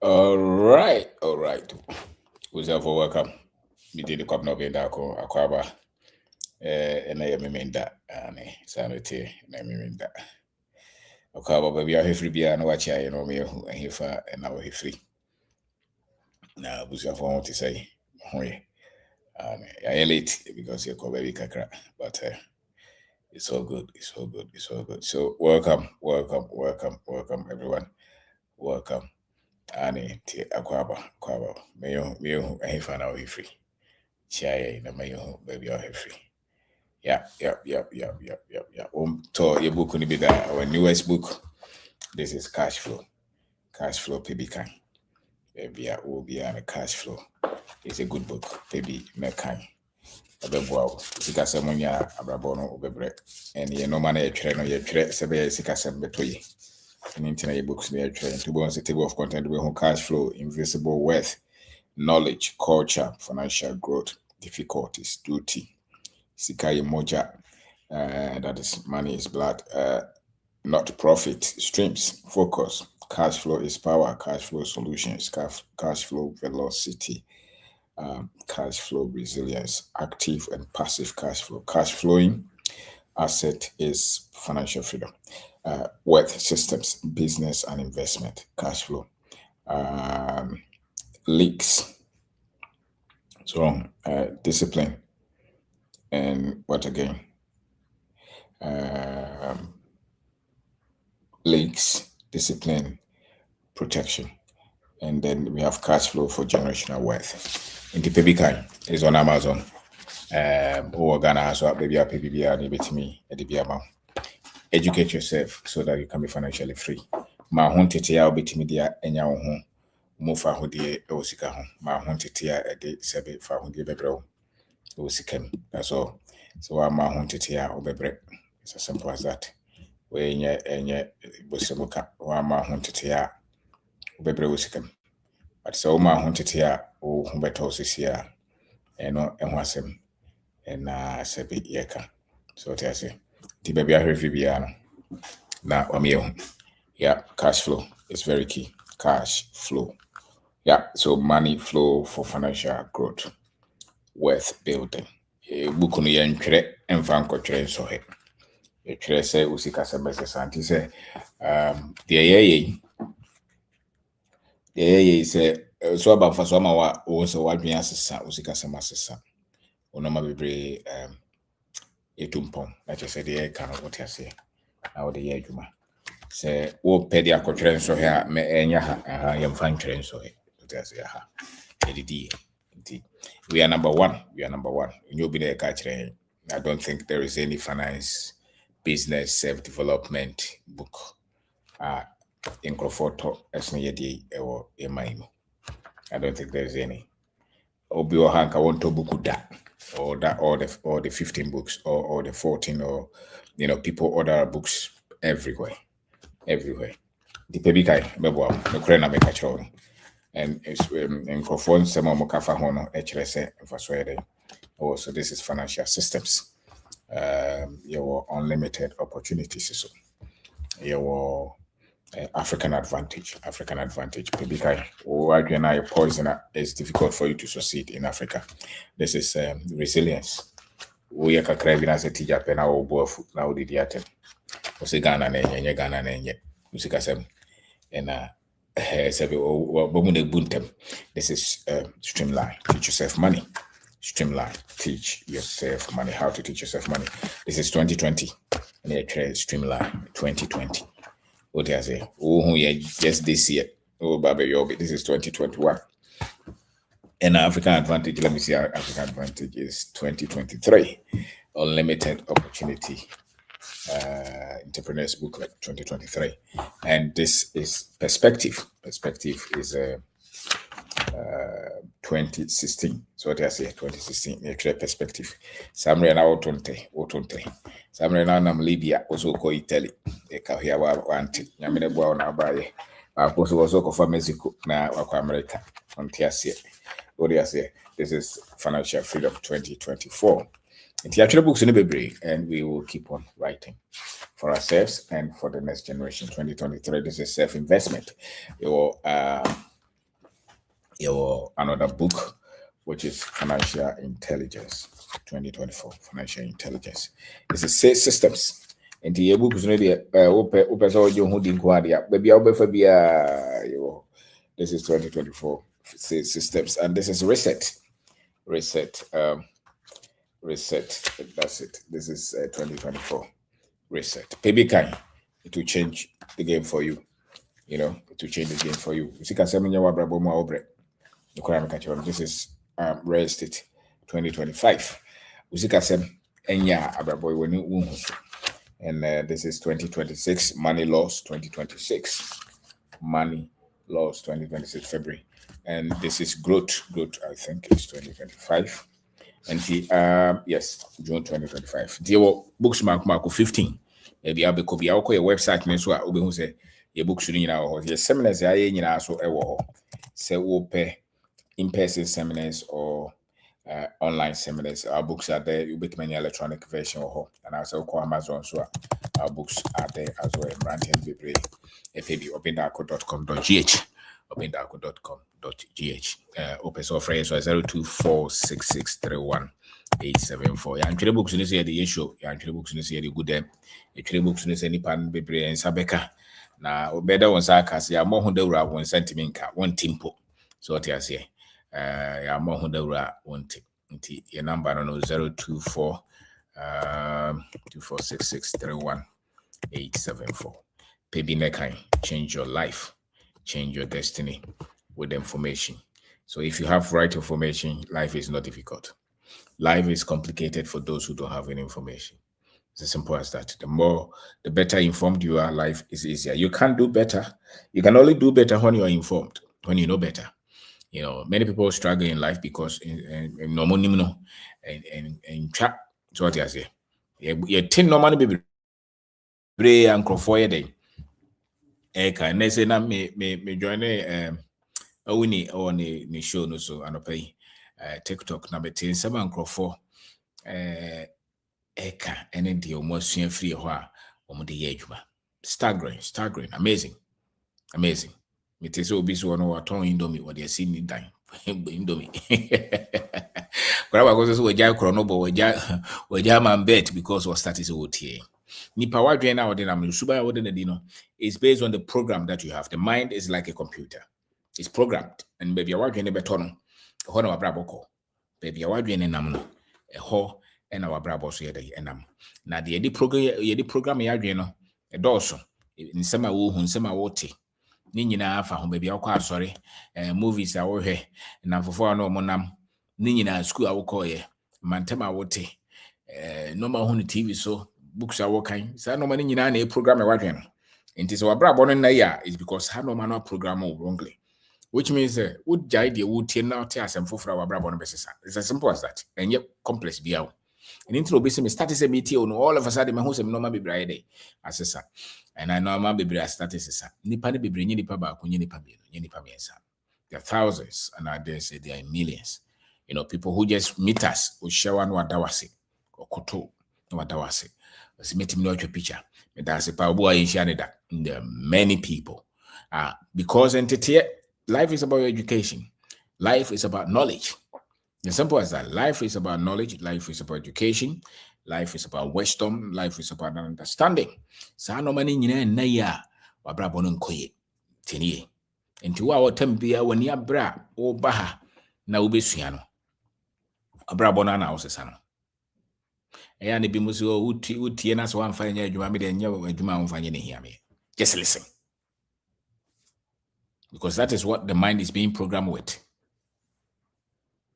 All right. Who's ever welcome? We did the cup no being that aquaba. And I am in that and sanity and I mean that. Aquaba, baby, I have free beer and watch I know me and he for and now he free. Now, who's ever want to say, I late because you're called baby kakra, but it's all good. It's all good. It's all good. So, welcome, everyone. Welcome. Ani ti akwaba meyo ehifa na ohifri chia na meyo baby ohifri. Yeah. To your book ni be that our newest book. This is cash flow. Cash flow PB baby will be on a cash flow. It's a good book baby mekan abebo sika semunya abrabono obebre and ye no man e twere no ye twere sebe sika sem betoyi in internet books near trend to go on the table of content we have cash flow, invisible wealth, knowledge, culture, financial growth, difficulties, duty, sikai moja, that is money is blood, not profit, streams, focus, cash flow is power, cash flow solutions, cash flow velocity, cash flow resilience, active and passive cash flow, cash flowing asset is financial freedom. Wealth systems, business and investment, cash flow, leaks. So, discipline, and what again? Leaks, discipline, protection, and then we have cash flow for generational wealth. In the Pebikai is on Amazon. Ghana so baby a PBB me at the amount. Educate yourself so that you can be financially free. Ma huntete ya obetimi dia enya wo ho mo fa hodie e osika ho. Ma huntete ya e de sebe fa hodie bebre wo osika mi. That's all. So ma huntete ya obebre. It's as simple as that. We enye bosimuka wa ma huntete ya obebre osika mi. But so ma huntete ya o ho beto osisi ya eno eho asem na sebe yeka. So what I say. The baby I heard no. Na wamiyo. Yeah, cash flow is very key. Cash flow. Yeah, so money flow for financial growth, wealth building. Buku no yɛntwerɛ mfa nkɔtwerɛ so he. Yɛtwerɛ sɛ usika sɛ bɛsɛ santi sɛ deɛ yɛyɛ sɛ so aba mfa so ama wa wo sɛ wadwen asesa usika sɛ masesa. Onoma bebree etumpɔn. Na kyerɛ sɛ deɛ yɛka no wote ase. Na wode yɛ adwuma. Sɛ wo pɛ de akɔtwerɛ nso he a me enya ha yɛmfa ntwerɛ nso he. Wote ase ha. Edidi. We are number one. You'll be there catching. I don't think there is any finance, business, self-development book. In Crofoto, as near the or Emaimo. I don't think there's any. Obio Hank, I want to book that, or the 15 books, or the 14, or people order books everywhere. The Pebikai, Bebo, the Krena Mekachon. And it's in Crofon, some Mokafa Hono, HRS, oh, so this is financial systems. Your unlimited opportunities. So your African advantage. Because again, I poison it's difficult for you to succeed in Africa. This is resilience. We are craving as a teacher, pen our both now the diatem. Ghana, Ghana, Musika, and this is Streamline. Teach yourself money. Streamline. Teach yourself money. How to teach yourself money. This is 2020. And Streamline 2020. What do I say? Oh, yeah, just this year. Oh, baby, this is 2021. And African advantage, let me see, our African advantage is 2023. Unlimited opportunity. Entrepreneurs Booklet 2023, and this is perspective. Perspective is 2016. So what I say 2016. Clear perspective. Samre na 20. Samre na nam Libya also call Italy. Eka here want nyamene bwa na abaye. Also ko for Mexico na kwa America. On tiasie. What I say? This is Financial Freedom 2024. It's actually books in the library, and we will keep on writing for ourselves and for the next generation. 2023, this is self-investment. another book, which is Financial Intelligence 2024. Financial Intelligence. This is six systems. And the book is already open so you who didn't baby this is 2024 systems, and this is reset. Reset. That's it. This is 2024 reset. Baby kind. It will change the game for you. You know, it will change the game for you. This is real estate 2025. And this is 2026 money laws 2026. Money laws 2026 February. And this is growth. I think it's 2025. And yes, June 2025. The books mark 15. Maybe I'll be your website next one. Who say your books your seminars so say pay in-person seminars or online seminars. Our books are there. You make many electronic version and also call Amazon. So our books are there as well. Ranting Bibre, FAB, opendarko.com.gh, opendarko.com.gh. Open software so 0246631874. Yantre books in this year the issue. Yantre books in this year the good them. Yantre books in this any pan Bibre and Sabeka. Na obeda won sakas ya mo hundawura won sentimenka won timpo. So what you say? Ya mo hundawura won tip. Your number no 024 246631 Pebi Nekai, change your life, change your destiny with information. So if you have right information, life is not difficult. Life is complicated for those who don't have any information. It's as simple as that. The better informed you are, life is easier. You can't do better. You can only do better when you are informed, when you know better. You know, many people struggle in life because and trap. So what I say, you tin no money baby. Bray and Crawford day. Eka, and they say na me join Owini or ni show no so and pay TikTok na betin 7 Crawford Eka and then the almost free or the edgema. Staggering, amazing. Me te so obi so no waton indomie what they see me dying indomie. Grab go so we ja krono but we ja man bet because we started so tie. Nipa wadwen na wode na msuba wode na di no is based on the program that you have. The mind is like a computer. It's programmed and baby wadwen ne beto no ho na wabra boko. Baby wadwen ne nam no ho e na wabra bo so ye dey enam. Na de ye program ya adwen no e dooso. Nsema wo hu nsema wo te. Ni nyina afa ho baby akwa asori movies a wo hwe na fofo na mo nam ni nyina school a wo koye mantema wo te normal hu TV so books are working. So no money nyina na program e wadwen no. Enti so wabra bo no na ya is because ha no man no program wrongly. Which means would jai de would tie na tie asem fofora wabra bo no besesa. It's as simple as that. And yet complex biawo. And intro be me start say meeting on all of a sudden me hu say me normal be bride asesa. And I know my baby started sesa. Nipa ne bebre nipa ba ko nipa be no nipa miensa. There are thousands and I dare say there are millions. You know, people who just meet us who share one wadawase or koto no wadawase. Let's meet him your picture. That's a power in Canada. There are many people. Because entity life is about education. Life is about knowledge. As simple as that. Life is about knowledge. Life is about education. Life is about wisdom. Life is about understanding. Sa no mani nyina na ya wabra bono nkoye. Tenie. Enti wa wotambia wani abra wo baha na wobesua no. Abra bono na wosesa no. Eya ne bi musi utie na so amfa nya adwuma me de nya adwuma amfa nya ne hia me. Just listen. Because that is what the mind is being programmed with.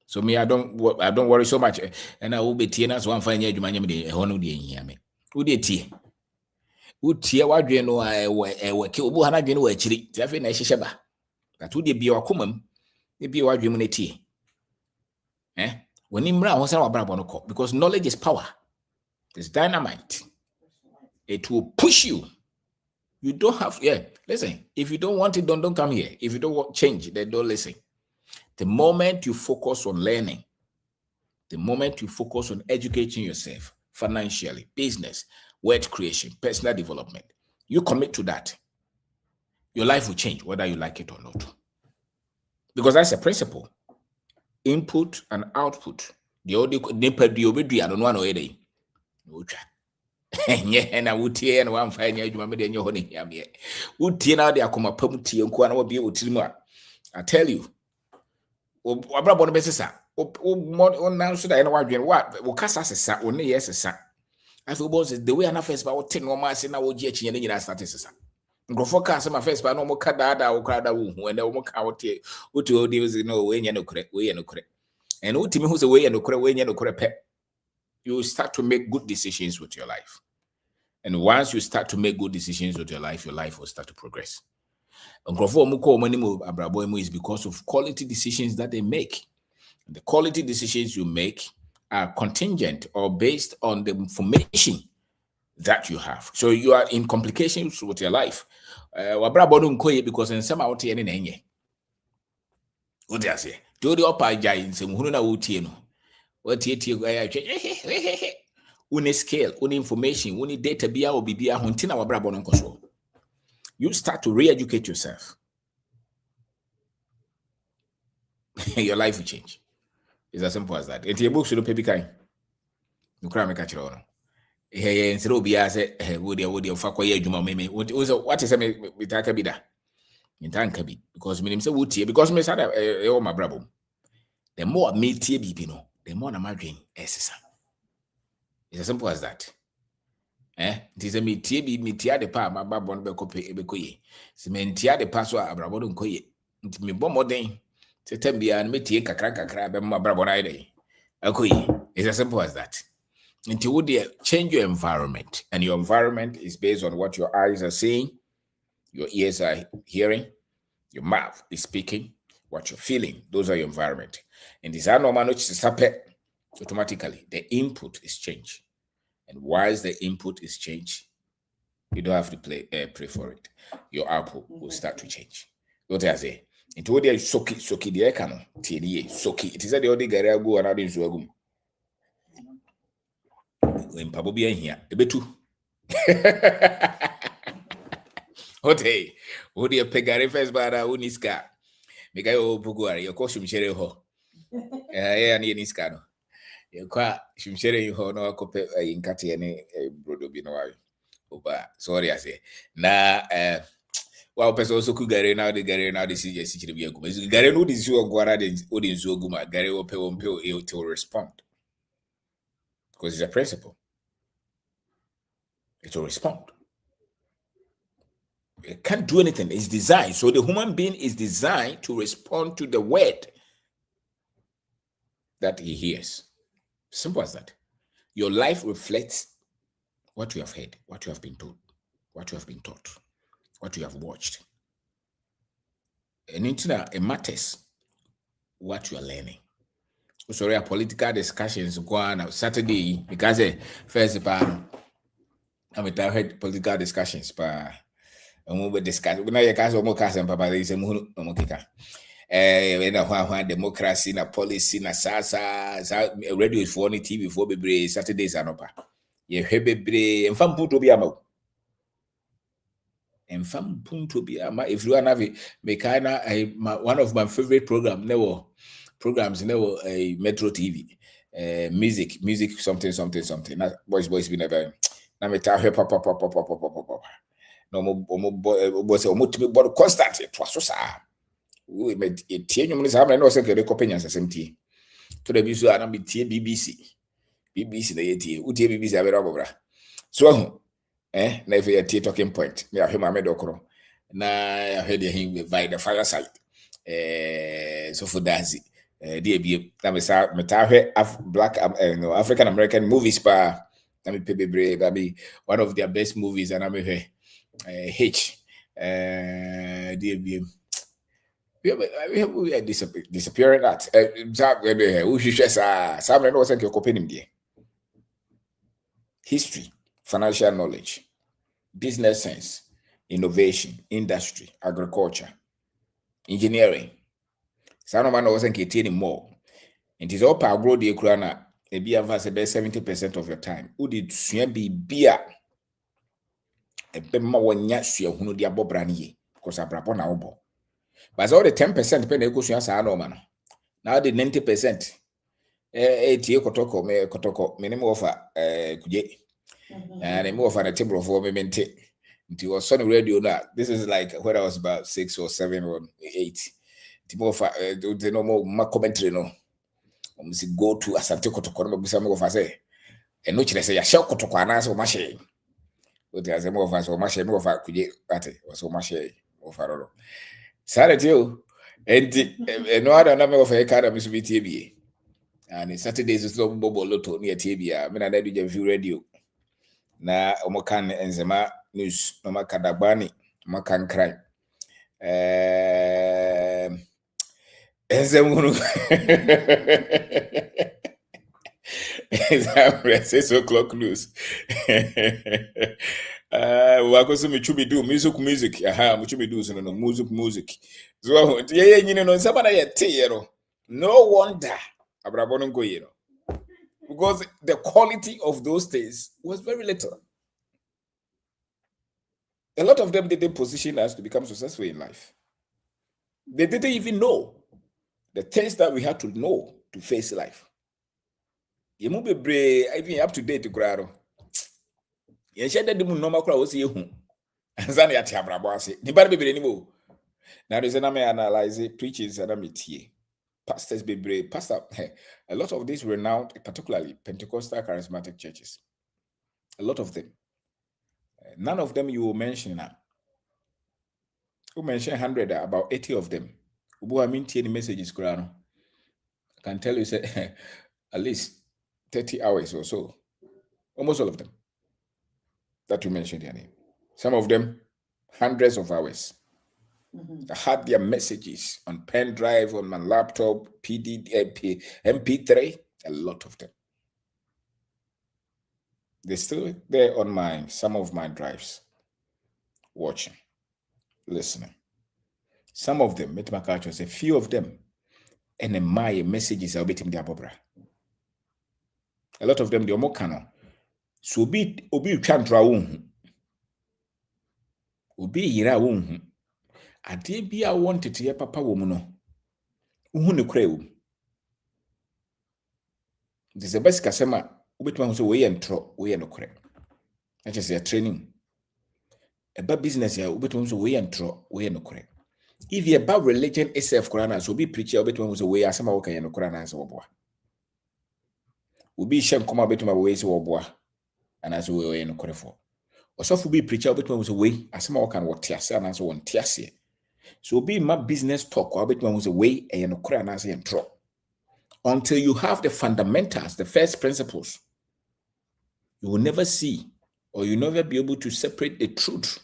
So me I don't worry so much and I will be tie na so amfa nya adwuma nya me de ho no de hia me. Wo de tie. Utie wadwe no ewe ke obu hana dwe no wa akiri. Ti afi na ehihye ba. That wo de bia wakomam. E bia wadwe mu na tie. When imra ho sa wabra bo no ko because knowledge is power. It's dynamite. It will push you. You don't have, listen, if you don't want it, don't come here. If you don't want change, then don't listen. The moment you focus on learning, the moment you focus on educating yourself financially, business, wealth creation, personal development, you commit to that, your life will change, whether you like it or not. Because that's a principle. Input and output. The only nipa the obedua no one oyede. Ucha. Nye na wutie na wamfa nya adwuma me de nye ho ne hiame. Wutie na de akoma pam tie nko na wobie wotirimu a. I tell you. Wabrabo no besesa. O now so that na wadwen wo kasa sesa, o ne yesesa. Afi bo say the way na first ba wo tin no ma say na wo gi achi nya nyina start sesa. Ngrofo ka say ma first ba no mo ka da wo kra da wo hu ene wo ka wo tie o dey no we nya no kre we ye no kre. And ultimately, who say we no kre we nya no kre pe. You start to make good decisions with your life. And once you start to make good decisions with your life will start to progress. And is because of quality decisions that they make. The quality decisions you make are contingent or based on the information that you have. So you are in complications with your life. Because in some out here in what I say, do the upper giant, some who know what uni scale, uni information, uni data bia or bibia huntina wabrabo nkoso. You start to re-educate yourself. Your life will change. It's as simple as that. Enti book should pay kai. You cry me catch on. Hey, instead of bia say, would you fuck why you me? What is me taka bida? In tanka bi because me say would because me sada my brabo. The more me tie bi no, the more na my dream esesa. It's as simple as that. It is a metia de pa my babon bekoye. Cementia de paso abrabon koye. Me bon modern. Setembia and metie kakra be my brabon ide. Akoye. It's as simple as that. Until you change your environment, and your environment is based on what your eyes are seeing, your ears are hearing, your mouth is speaking, what you're feeling. Those are your environment. And this normal automatically the input is changed. And once the input is changed, you don't have to pray for it. Your output will start to change. What I say? Into the soki the ekano TDA soki. It is the only gary go and adding zuagum. When Pabobia here, a bit too. Hote, would you peg a first bar uniska? Make I opuguari, your costume shere ho. Yeah, near Niscano. You quite shimshere you ho no cope in Catiane, brodo binoari. Oba, sorry, I say. Na, well, person also could get now the Gary now this is a vehicle. Gary no this you are guarded in Zoguma, Gary will pay on pill to respond. Because it's a principle. It will respond. It can't do anything. It's designed. So the human being is designed to respond to the word that he hears. Simple as that. Your life reflects what you have heard, what you have been told, what you have been taught, what you have watched. And it matters what you are learning. Sorry, political discussions go on Saturday because first I heard political discussions but we discuss when I guys almost cast and papa is a mukika. When democracy na policy na sasa radio is for any TV for bebre Saturdays anopa. Ye bebre enfam punto bi ama. Enfam punto bi ama if you have a one of my favorite programs never a Metro TV. Music something. Na boys be never. Na me ta papa. No mo constant it was so sad. We made a team you no say ke companions SMT. To the bisu na be tie BBC na yeti. Utie BBC abera bobra. So na if you talking point. Me ahwe ma me dokoro. Na ahwe de hin by the fireside. So for Dazi. Na me sa metahwe black African American movies pa na me pebebre that be one of their best movies and I'm H DBM we are disappearing at history, financial knowledge, business sense, innovation, industry, agriculture, engineering. Some man wasn't getting more. It is all power grow the equana a beer about 70% of your time. Would it be beer? A bema wanya sua hunu dia bobrani because abrabo na obo. But all the 10% pen equation as I know man. Now the 90% tie kotoko me kotoko minimum offer kuje. And I'm offer a table for me mente. It was on the radio now. This is like when I was about 6 or 7 or 8. Timo offer the no more commentary no. Must go to Asante kotoko no bisa me offer say. And no chile say ya shell kotoko anase o mashe. What has a more of us or mashe me offer kuje ate or so mashe offer. Saturday you and no other number of a card of Miss BTB. And Saturdays is no bobo lotto near TBA. I mean, I did a view radio. Na Omokan and Zema news, no Makadabani, Makan crime. It's 6 o'clock news. Wakoso michumi do music. Aha, michumi do so no music. So yeah, you know, somebody yet no wonder Abrabono go, you know, because the quality of those days was very little. A lot of them didn't position us to become successful in life. They didn't even know the things that we had to know to face life. You move even up to date to grado. You said that the normal crowd was you. And Zani at Yabrabasi. The bad baby anymore. Now there's an analyze it, preachers and a pastors be brave. Pastor, a lot of these renowned, particularly Pentecostal charismatic churches. A lot of them. None of them you will mention now. You mention 100, about 80 of them. I mean, the messages, I can tell you, say, at least 30 hours or so. Almost all of them that you mentioned their name. Some of them, hundreds of hours. I had their messages on pen drive, on my laptop, MP3, a lot of them. They're still there on some of my drives, watching, listening. Some of them, a few of them, and my messages are beating their bobra. A lot of them, they're more canon. So obi chantra won. Obi yira won. Ade bia wanted to hear papa wo mu no. Uhu ne kura wo. This is the best kasema obetuma ho so we entro we no kura. That is your training. About business ya obetuma so we entro we no kura. If you about religion itself Quran so be preacher obetuma so we asema wo kan no kura na so wo. Obi shem koma obetuma we so wo boa. And as we no kura for. Osofu be preacher obetuma so we asema wo kan wo tiase na so wo tiase. So be my business talk or bit was away and until you have the fundamentals, the first principles, you will never see or you never be able to separate the truth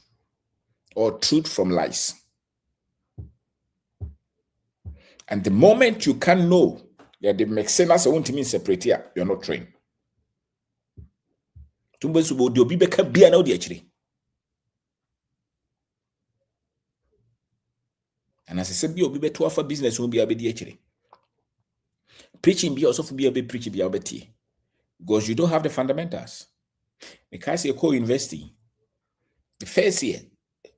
or truth from lies. And the moment you can know that the mexenas won't mean separate here, you're not trained. And as I said, be obi to offer business won't be a bit preaching be also be a bit preaching be a bit because you don't have the fundamentals. Because you're co-investing, the first year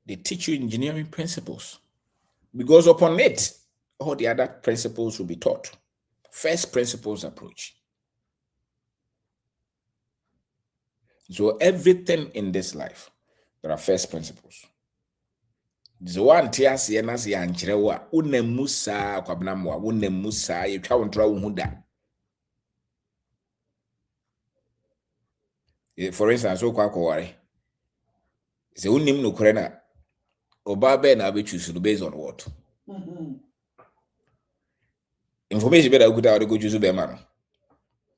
they teach you engineering principles because upon it all the other principles will be taught. First principles approach. So everything in this life there are first principles. The one tias yenas yanchrewa unemusa kwabnamwa unemusa yetwa wontra wuhuda. For instance, so kwa worry. Say unim no krena oba be na be choose based on what? Information better could go choose be man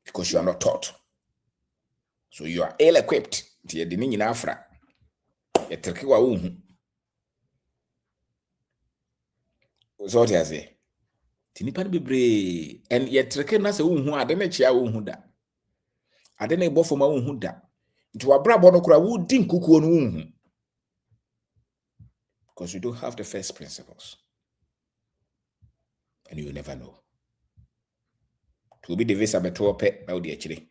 because you are not taught. So you are ill equipped. Tie de nyina afra. Yetreke wa wuhu. So what you say? Tinipa be brave and yetreke na se wuhu ade na chia wuhu da. Ade na ebo foma wuhu da. Nti wabrabo no kura wo din kukuo no wuhu. Because you don't have the first principles. And you will never know. To be the visa beto pe na odi akire.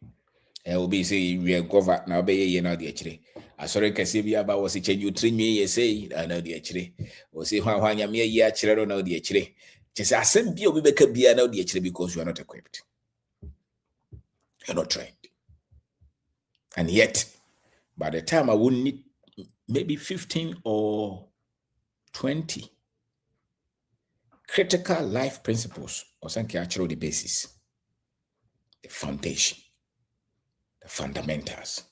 will be say we are cover now be ye na de akire asore kase bi aba wo se change you train me ye say na de akire wo say hwan nyame ye akire ro na de akire just asem bi obi beka bia na de akire because you are not equipped, you're not trained. And yet by the time I would need maybe 15 or 20 critical life principles or something actually the basis, the foundation, the fundamentals.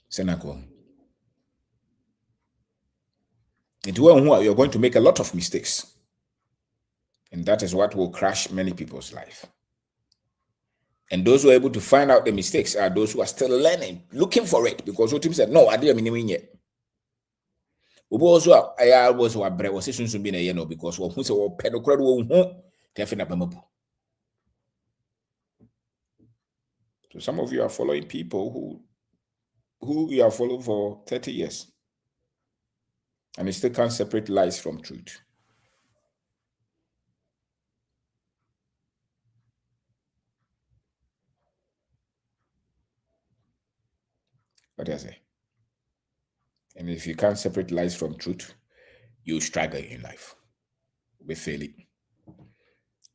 Senako. You're going to make a lot of mistakes. And that is what will crash many people's life. And those who are able to find out the mistakes are those who are still learning, looking for it. Because what said, no, I didn't mean yet. Also, I was what bread was soon be a year because who say, well, pedocred won't definitely. So some of you are following people who you are following for 30 years. And you still can't separate lies from truth. What do I say? And if you can't separate lies from truth, you struggle in life. We fail it.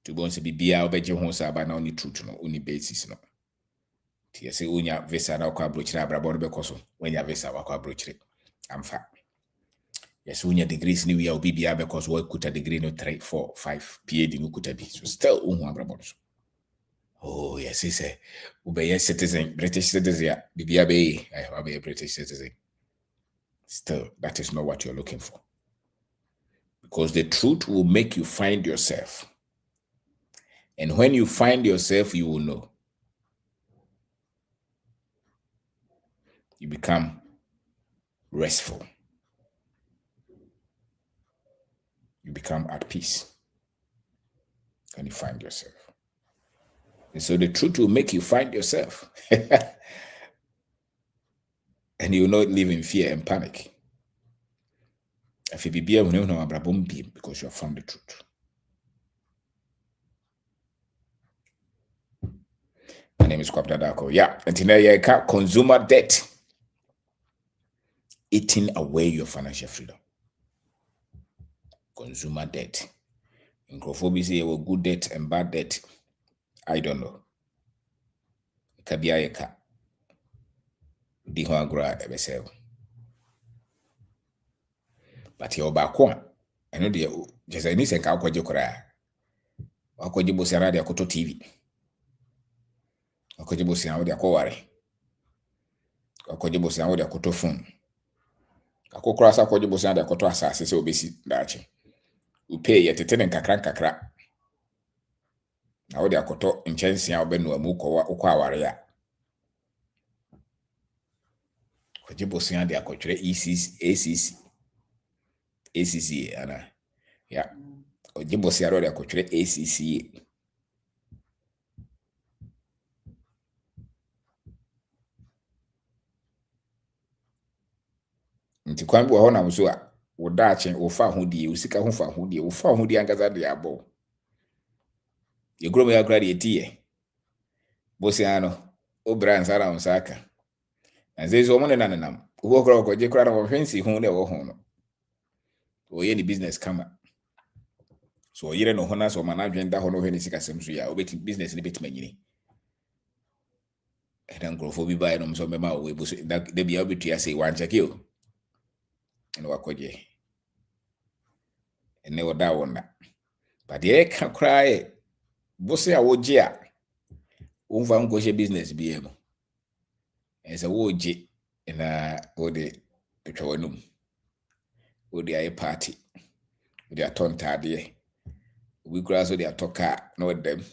To go and say, be obey home about now only truth, no, only basis, no. You say, when you visa na kwa broach na brabo no bekoso, when you visa wa kwa broach it. I'm fat. Yes, when your degrees ni we are BBA because we could a degree no 3, 4, 5 PhD no could be. So still brabo. Oh, yes, he say, obey a citizen, British citizen, BBA, I have a British citizen. Still, that is not what you're looking for. Because the truth will make you find yourself. And when you find yourself, you will know. You become restful. You become at peace. And you find yourself. And so the truth will make you find yourself. And you will not live in fear and panic. If you be because you have found the truth. My name is Kwabena Darko. Yeah, and today I can't consumer debt. Eating away your financial freedom. Consumer debt. In Crawford, say good debt and bad debt. I don't know. It can be a car. Di ho agora ebesel. But your back one. I know the just any sense ka akwaje kora. Akwaje bosara de akoto TV. Akwaje bosara de akware. Akwaje bosara de akoto phone. Akokora sa akwaje bosara de akoto asase se obesi dachi. Upay yetete ne nkakra. Na wo de akoto nchense a obenu amu ukwa aware ya. Akwaje bosara de akotwere ACC ana. Yeah. Ojibosiaro de akotwere ACC. Nti kwan bi ho na mso a wo daache wo fa hodie wo sika ho fa hodie wo fa hodie angaza de abo ye grom ya kra de tie bosiano obra nsara nsaka anzezo mo ne nanam wo kra ko je kra na wo hwensi hu ne wo ho no wo ye ni business kama so yire no ho na so manadwen da ho no hweni sika sem so ya obeti business ni beti manyini edan grofo bi ba no so mema wo ebuso da bia obetu ya say wan check you and wakoje ene oda wona but ye ka cry bosse a woje a wonfa nkohye business bi emo ense woje na ode etwawanum ode aye party ode atontade we grass ode atoka no dem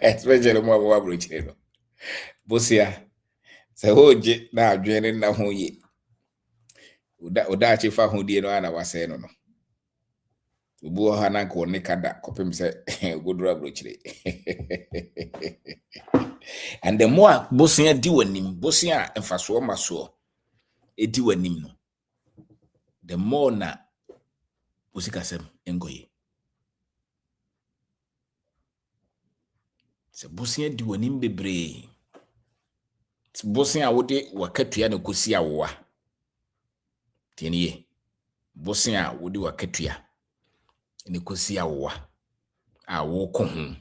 especially mo abo abrochire no bosse a se woje na adwene na ho ye oda achifa hodie no ana wase no no ubu ha na ko ne kada kopem se godura brochire and the more bosia di wanim bosia emfaso maso edi wanim no the more na bosika sem engoye Se bosia di wonim bebre. Bosia wode wakatua ne kosi awoa. Tienie. Bosia wode wakatua ne kosi awoa. A wo ko ho.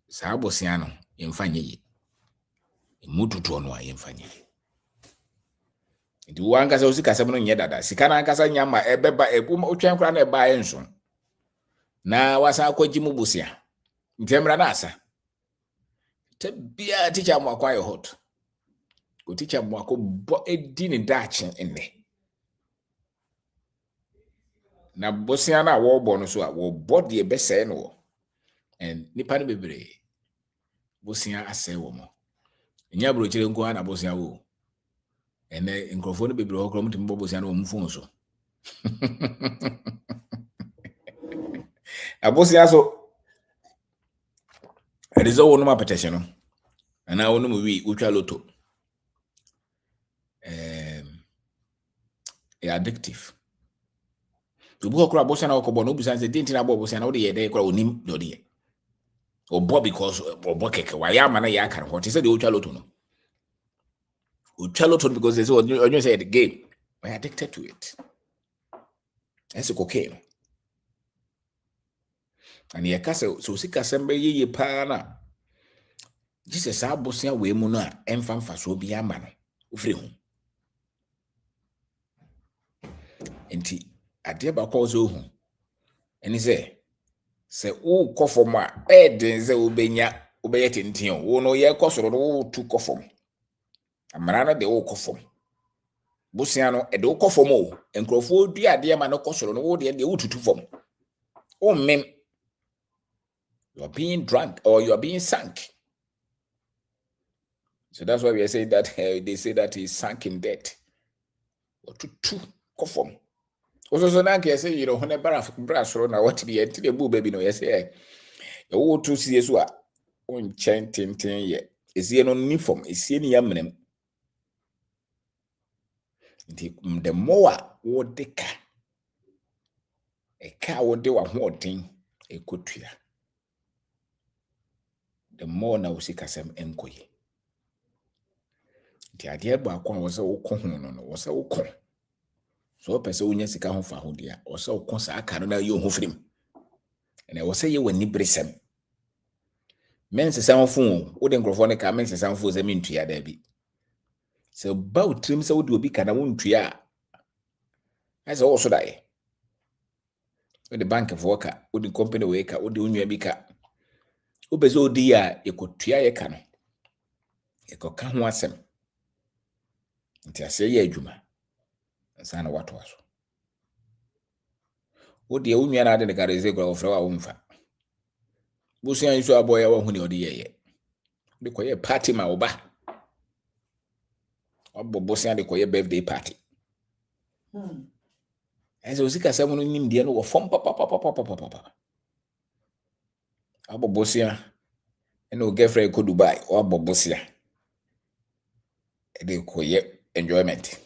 Saa bosia no yemfa nyeye. Mututu no a yemfa nyeye. Ndi wanga sa usika sɛm no nyɛ dada. Sika na ankasa nyama ebeba otwan kra na eba enso. Na wasa akwaji mu bosia. Ntemra na asa. Tebia teacher mo akwa hot. Ko teacher mo akọ edi ne daakye enne. Na bosia na wo bo no so a wo body be sey no. And nipa no bebre. Bosia asɛ wo mo. Nya bro kire nko na bosia wo. Ene nkrofo no bebre ho kro mtim bosia no mfon so. Abosia so Erizo wo no mapeteshe no. Ana wo no wi utwa loto. Addictive. To bu okra bosia na okobo no busan se dinti na bosia na wo de ye dey kra onim no de. Obo because obo keke wa ya mana ya kan ho. Te say de utwa loto no. Utwa loto because they say onyo say the game. We're addicted to it. That's cocaine. And ye kase so sika sembe ye pa na. Jesus abosia we mu no a emfa mfa so bi ama no. Ofre hu. Enti ade ba kwa zo hu. Eni se wo kofom a den se obenya obeye tintin wo no ye kosoro wo tu kofom. Amara no de wo kofom. Bosia no e de wo kofom o. Enkrofo du ade ma no kosoro no wo de wo tutu fom. O mem. You are being drunk or you are being sunk. So that's why we are saying that they say that he's sunk in debt. Or to kofom. Also, so now I say, you know, when a brass run, I want to be a boo baby. No, yes, eh. You to see as well. On chanting, ye. Is he an uniform? Is he any yaminem? The more what the car. A car would do a more thing, a good tree. The more now see Casem enkoye. The idea about one was a no was a con. So person unya sika ho fa ho dia o se o kon sa aka no na ye ho frim and I was say ye wani bresem men se san fun o de nkrofo ne ka men se san fun se min tua da bi se ba utrim se wo de obi kana won tua a se wo so dai o de bank for ka o de company we ka o de onua bi ka o be se o di a e ko tua ye ka no e ko ka ho asem nti ase ye adwuma sana watu waso odi ewunua na ade ne kareze kwa ofra wa umfa busia nso aboya wa huni odi yeye de koye party ma oba obo busia de koye birthday party ezo usika samu no nim de no wo fom papa abo busia eno girlfriend ko Dubai o abo busia de koye enjoyment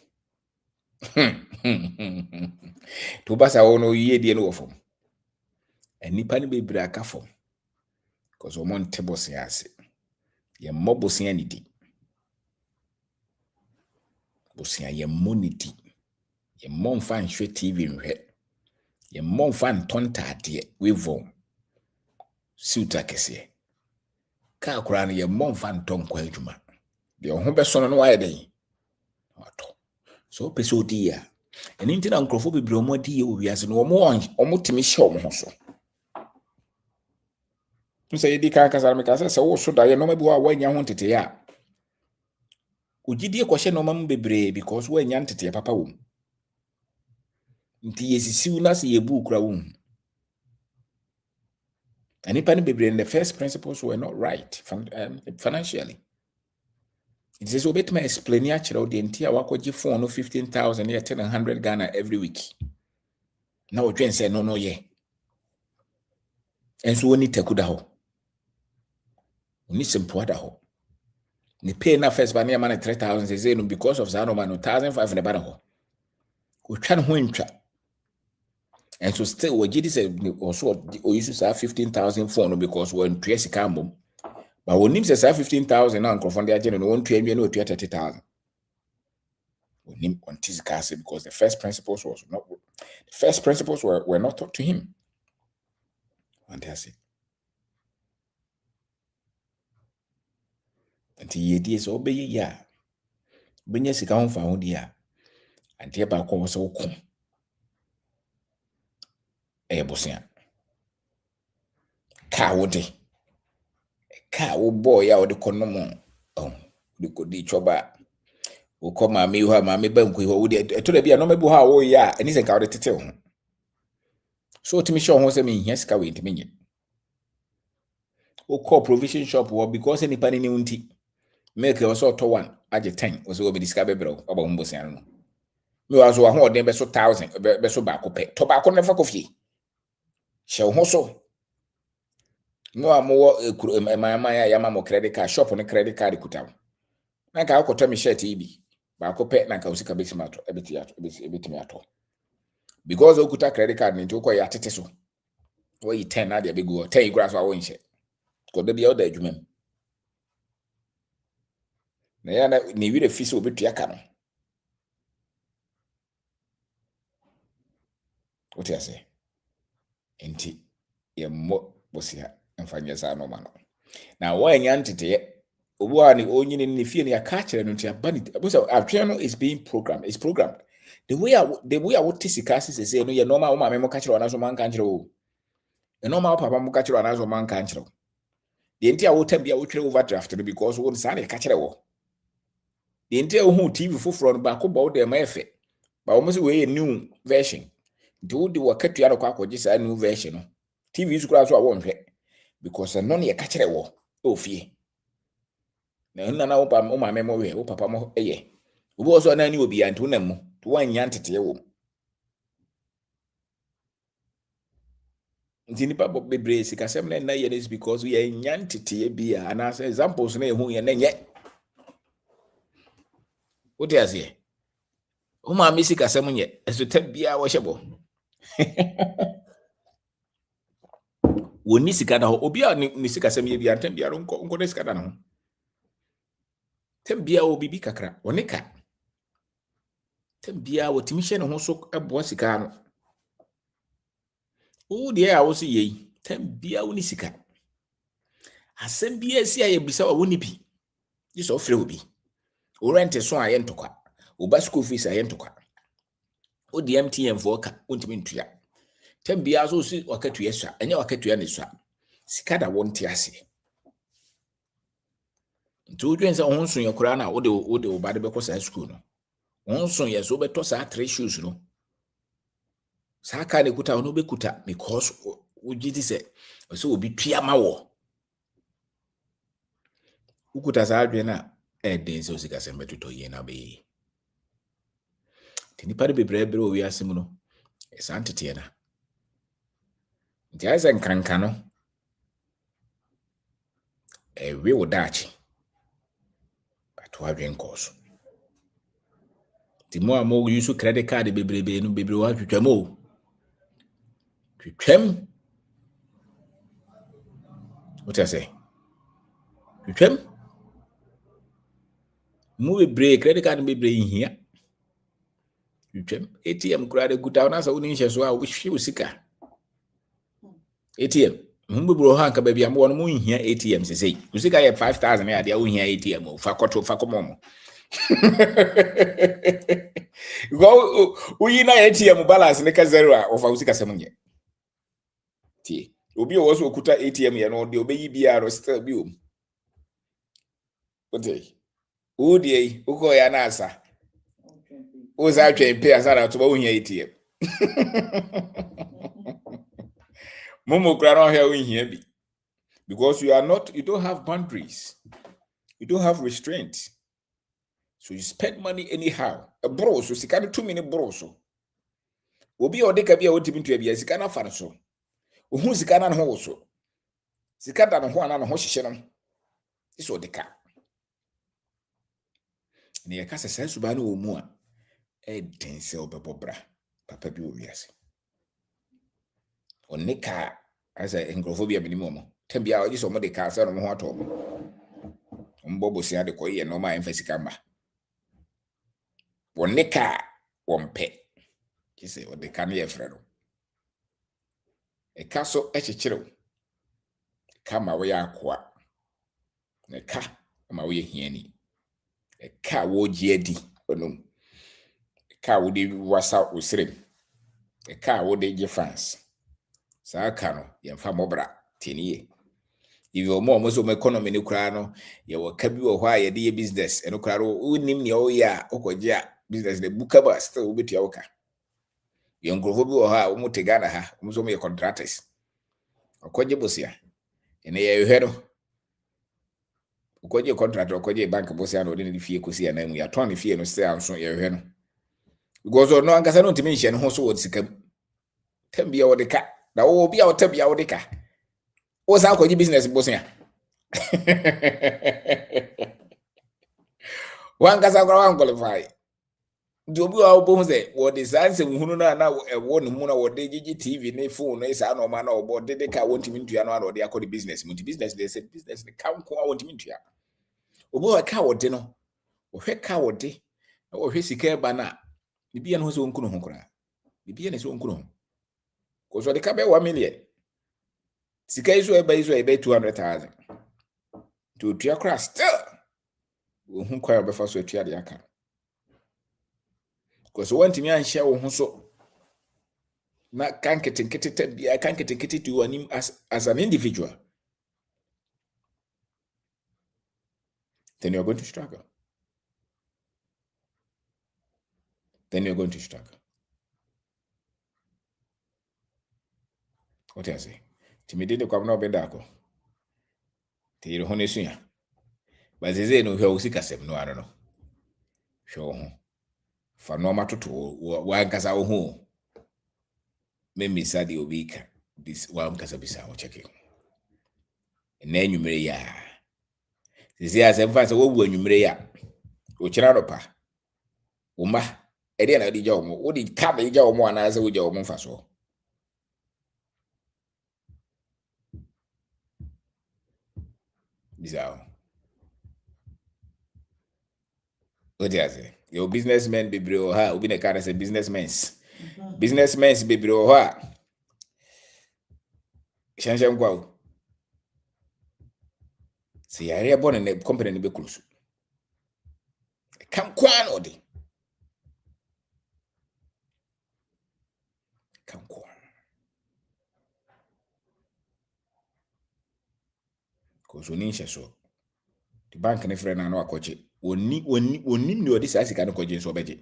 to basa wono ye die no wofom enipa ne bebra aka fom because o mon tebosia ase ye mobosia ni di bosia ye moniti ye mon fan hwe TV nhwe ye mon fan tonta ade wevo suta kese ka kura ne ye mon fan ton kwa adwuma de ho beso no wa ye den wato so peso dia eni ntina nkrofo bebre omo di ye owiase no omo timi hye omo ho so nse yedi kan kasa me kasa se wo so da ye no mabi wa wanya ho tete ya ogidie kwhye no mam bebre because wanya ntete papa wo nti yesisiu na se yebu kura wo ani pani bebre in the first principles were not right financially. It says obet my explain ya chira odi enti a wakoji phone no 15,000 ya 100 Ghana every week. Na o twen say no ye. Enso woni takuda ho. Oni sempo ada ho. Ni pay na first ba na man 3,000 say no because of that no man 1,500 ba ho. O twa no ho ntwa. And so still we GD said also we used to say 15,000 phone because when Tracy Campbell. But when him says 15,000 now from the agenda, no one to no 30,000. When him on his case because the first principles were not taught to him. And that's it. And he did so obey ya. When you sit down for ya, and the back was so cool. A bossian. Cowdy. Cow boy out the corner. Oh, we could each other. O come ma me ho ma me banku ho wo to da bia no mebu ha wo ya ani se ka wo tete ho so timi show ho se me hia sika we ntimi nye o call provision shop wo because any pani ni unti make o so to 1 age 10 o so obi sika bebro oba humbo se no me wa so ho odin be so 1000 be so ba ko pe to ba ko ne fa ko fie she ho so no amowo mama ya ma mo credit card shop ne credit card kuta na ka akota me shirt ibi ba ko pe na ka usika betima to ebetimi ato because okuta credit card ni to ko ya tete so wo yi 10 na de be go 10 igura so awo nche ko de bia o da adwumam na ya na wi de fi so obetu aka no what you say enti ye mo bosia mfanye sa no ma no na wo anya ntete obu ani onyini ni fie ni aka kire no ntia bani abusa atwe no is being programmed. It's programmed the way I would tisika say no ye normal wo ma me mo ka kire ona so man ka kire o e normal papa mo ka kire ona so man ka kire the ntia wo tambia wo twere overdraft no because wo sa na ka kire wo the ntia wo hu TV foforo no ba ko bo de ma efe ba wo mo se we new version do the wakatua no kwa akogye sa new version no TV is kura so a wo nhwe because no na ye ka kire wo o fie na nna na wo pa mo ma me mo we wo papa mo eye wo so na ni obi antu na mu to wanya ntete wo ntini pa bebre sika sem na ye is because we anya ntete bia and as examples na ehu ye na nye wo te ase wo ma me sika sem nye eso tabia wo hyebo woni sika na ho obi a ni sika sem ye bia ntam bia nko na sika na ho tambia wo bibi kakra woni ka tambia wo timi hye ne ho so ebo sika no wo de a wo se ye tambia wo ni sika asem bia si aye bisa wo ni bi yi so frɛ obi wo rent so aye ntokwa wo ba school fees aye ntokwa wo de MTN voka wontimi ntua tambia so si wakatua swa enya wakatua ne swa sika da wo nte ase ntu dwen se ho nso ye kura na wo de wo ba de be ko sa school no onso ye so beto sa 3 shoes no sa ka ne kuta no be kuta because ugiti se so obi tua ma wo ukuta sa adwe na den se osika se beto ye na be tini pare bebre o wi asem no esa ntete na nti asa nkranka no we wo dachi pato adwen koso Timo amo use credit card bebrebe no bebre wa twetwam o twetwam what I say twetwam mu bebre credit card bebre hia twetwam ATM kura de guta na sa woni hyeso a wo hwe sika ATM mu bebre ha nka ba bia mo no hia ATM sesei usika ye 5,000 ya de wo hia ATM o fa komo go uyi na ATM balance ne ka zero a ofa usika semunye tie obi o so okuta ATM ye no de obeyi bia ro still bi o ote udi uko ya nasa o za twen pay asara to ba wo hia ATM momo kra no hia wo hia bi because you don't have boundaries, you don't have restraint. So you spend money anyhow. A bro, so sika 2 minute bro so. Obi o de ka bia wotimi ntua bia sika na fa so. Ohun sika na ho so. Sika da no ho ana no ho hyehye no. Iso de ka. Ne ya ka sesa suba na omu a den se obebobra. Papa bi o wiase. onika as a nkrofobia minimum tambia oji so mo de ka se no mo ho ato mbo bosia de koye no ma emfasika mba onika wompe kise o de ka ne yefre no e ka so echichirew kama wo ya akoa ne ka ma wo ye hiani e ka wo ji adi onum e ka wo de wasa osirem e ka wo de je France sa ka no ye mfa mobra tiniye iwe mo so economy ni kura no ye wo ka bi wo ho a ye de business eno kura ro unim ne o ya okoje a business de buka ba still wo betua wo ka ye ngrofo bi wo ha wo mutegana ha wo so mo ye contractors okoje bosia ene ye hwero okoje contractor okoje bank bosia no de ne fie kosi ya na mu ya ton ne fie no se anso ye hwe no because no ankasa no ntimi nhye no ho so wo sika tambia wo de ka na wo bia wo tambia wo de ka wo sa akoje business bosia wankasa kwa wan qualify do bi wa obo se wo de sanse hunu na wo no mu na wo de gigi TV ne phone no isa na o ma na obo de ka won timi ntua no na de akọ business multi business they say business ne ka nko a won timi ntua obo wa ka wo de no wo hwe ka wo de na wo hwe sika ba na bibia no so nkunu ho kura bibia ne so nkunu ho ko so de ka be 1 million sika iso e ba 200,000 to tua kura still wo hu kwa be fa so tua de aka because one timi an share wo hu so na kanketenkete bia kanketenkete to anim as an individual, then you're going to struggle. What I say? Timidity kwa no bedako. Te yero hone suya. Ba zeze no hwe osika sem no ano no. Hwe ho. Fa no matoto wa nkasa wo ho. Me misadi obika bis wa nkasa bisa wo cheke. Na enwumere ya. Zeze asem fa se wo wu enwumere ya. O kira no pa. Wo ma ede na di ja wo mo. Wo di ka na ja wo mo ana se wo ja wo mo fa so. Bizarre. What do you say? Your businessmen be bro ha, obi ne ka say businessmen. Businessmen be bro ha. Shanshan kwa. See area born in the company be close. Come kwan odi. Come kwan. Ko so ni so. The bank ne frɛ na no akoche. Oni ni odi sa sika no koje so beje.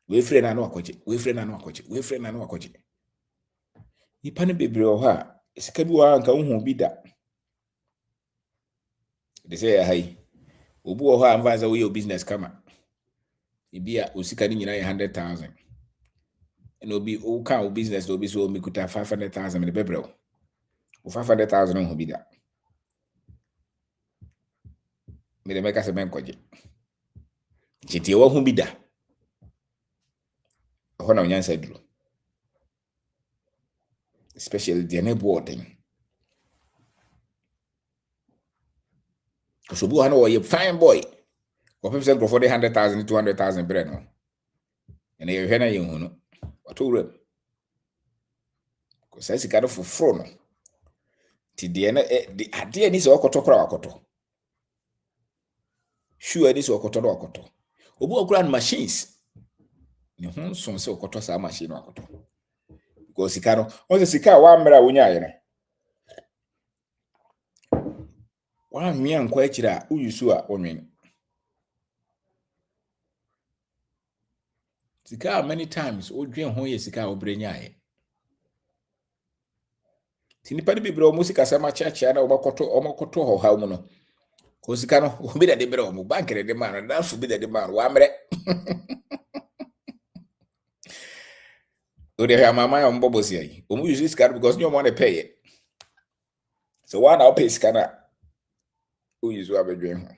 We frɛ na no akoche. Nipa ne bebre o ha, sika bi wa nka hu bi da. They say hi. Obu o ha amvanza we your business kama. Ibia osika ni nyina 100,000. And obi o ka o business obi so mi kuta 500,000 me bebre o. 500,000 hu bi da. Me de meka se men koje. Chiti wo hu bi da. Ho na onyansa duro. Especially the neighborhood. So bu hano ye fine boy. Ko pem se grofo de 100,000 200,000 bre no. Ene ye hwe na ye hu no. Wato rem. Ko sai sika do foforo no. Ti de na de ade ni se okoto kora wakoto. Sure ni se okoto do wakoto. Obu okura machines. Ni hun son se okoto sa machine wakoto. Because sika no, once sika wa mra wonya ye no. Wa nwia nkwa akira uyusu a onwen. Sika many times odwen ho ye sika obrenya ye. Tinipa ni bibre o musika sama chacha na omakoto ho ha mu no. Ko sika no obi da de bre o mu bank de man na fu bi da de man wa mre. O de ha mama ya mbobosi ayi. O mu use sika because no money pay it. So one now pay sika na o use wa bedwen ho.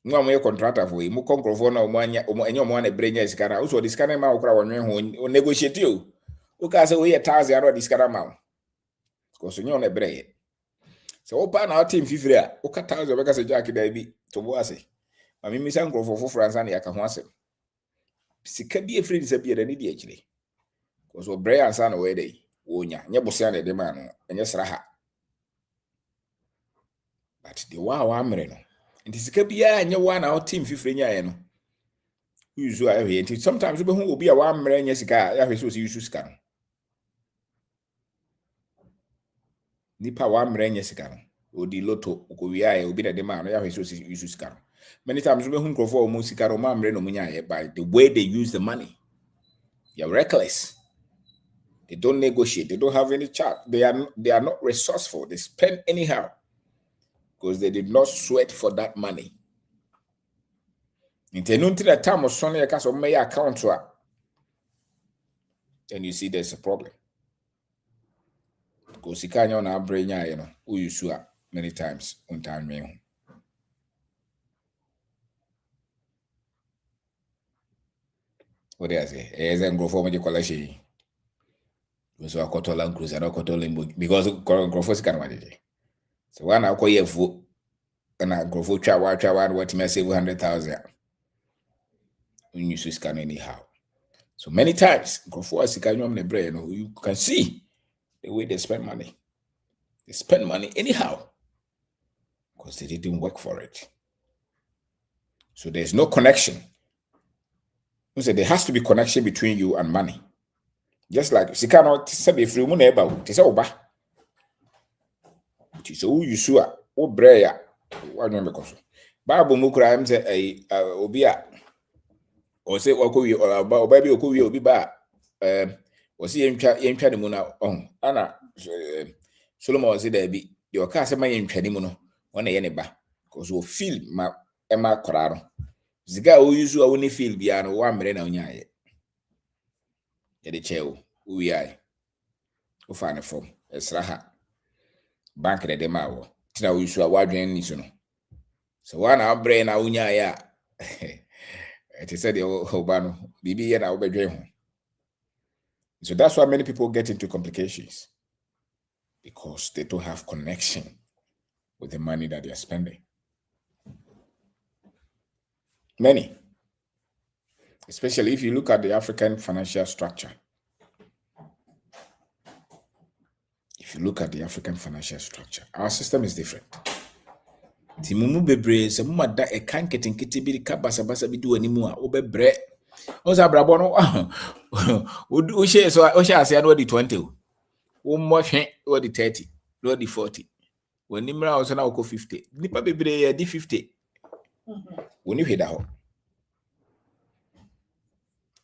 Mu amoye contractor for mu konkrofo na o mu anya o enye o mu na brenya sika na o so de sika na ma okra wonwen ho o negotiate o Uka say we 1,000 aro this kind amount. Because you on a break. So opa na team fifiri a uka 1,000 beka say Jack da bi to bo ase. Ma me misa nkrofo for France na ya ka ho ase. Sika bi efiri nsa bi da ni di akire. Because we break ansa na we dey. Wonya nye bosia na de ma no enye sraha. But the wa amre no. Nti sika bia nye wa na team fifiri nya ye no. Use wa hwe nti sometimes we be hu obi a wa amre nya sika ya hwe so use sika no. Nipa wa amre nya sika no. Odi lotto okowia e obi na de ma no ya hwe so use sika no. Many times we be hu nkrofo o mu sika no ma amre no mu nya ye by the way they use the money. You're reckless. They don't negotiate. They don't have any chat. They are not resourceful. They spend anyhow because they did not sweat for that money. Until the time of Sunday, account, then you see there's a problem. Because you can't on our brain, you know, who you sue many times on time. What do I say? As I go for my college. So I got a Land Cruiser, I got a Limbo because Grofos can manage it. So one I call you fool and I go for travel, what may say 100,000 when you scan anyhow. So many times, Grofos can on the brain, you can see the way they spend money. They spend money anyhow because they didn't work for it. So there's no connection. So there has to be connection between you and money. Just like Sikano said, if you want to say, Oba, so you sure, O Brea, what number cost? Babu Mukra, say, Obia, or say, or baby, Okuyo, be back. Was he in Chadimuna on Anna Solomon was it there be your customer in Chadimuno on a yeneba, because we feel my Emma Coraro. Ziga who usually only feel beyond 1 million on ya. The chair, we are. Who find a form, a sraha. Bank de Mao. Tina we should award any soon. So one our brain, our unya ya. It is said the Hobano, Bibi and our bedroom. So that's why many people get into complications because they don't have connection with the money that they are spending. Many, especially if you look at the African financial structure. If you look at the African financial structure, our system is different. Timumu bebre se muma da e kan ketenkete bi ka basabasa bi du animu a obebre. Oza brabo no o share so o share ase no di 20 o mo hwe o di 30 no di 40 woni mra o so na o ko 50 nipa bebre ya di 50 woni hwe da ho.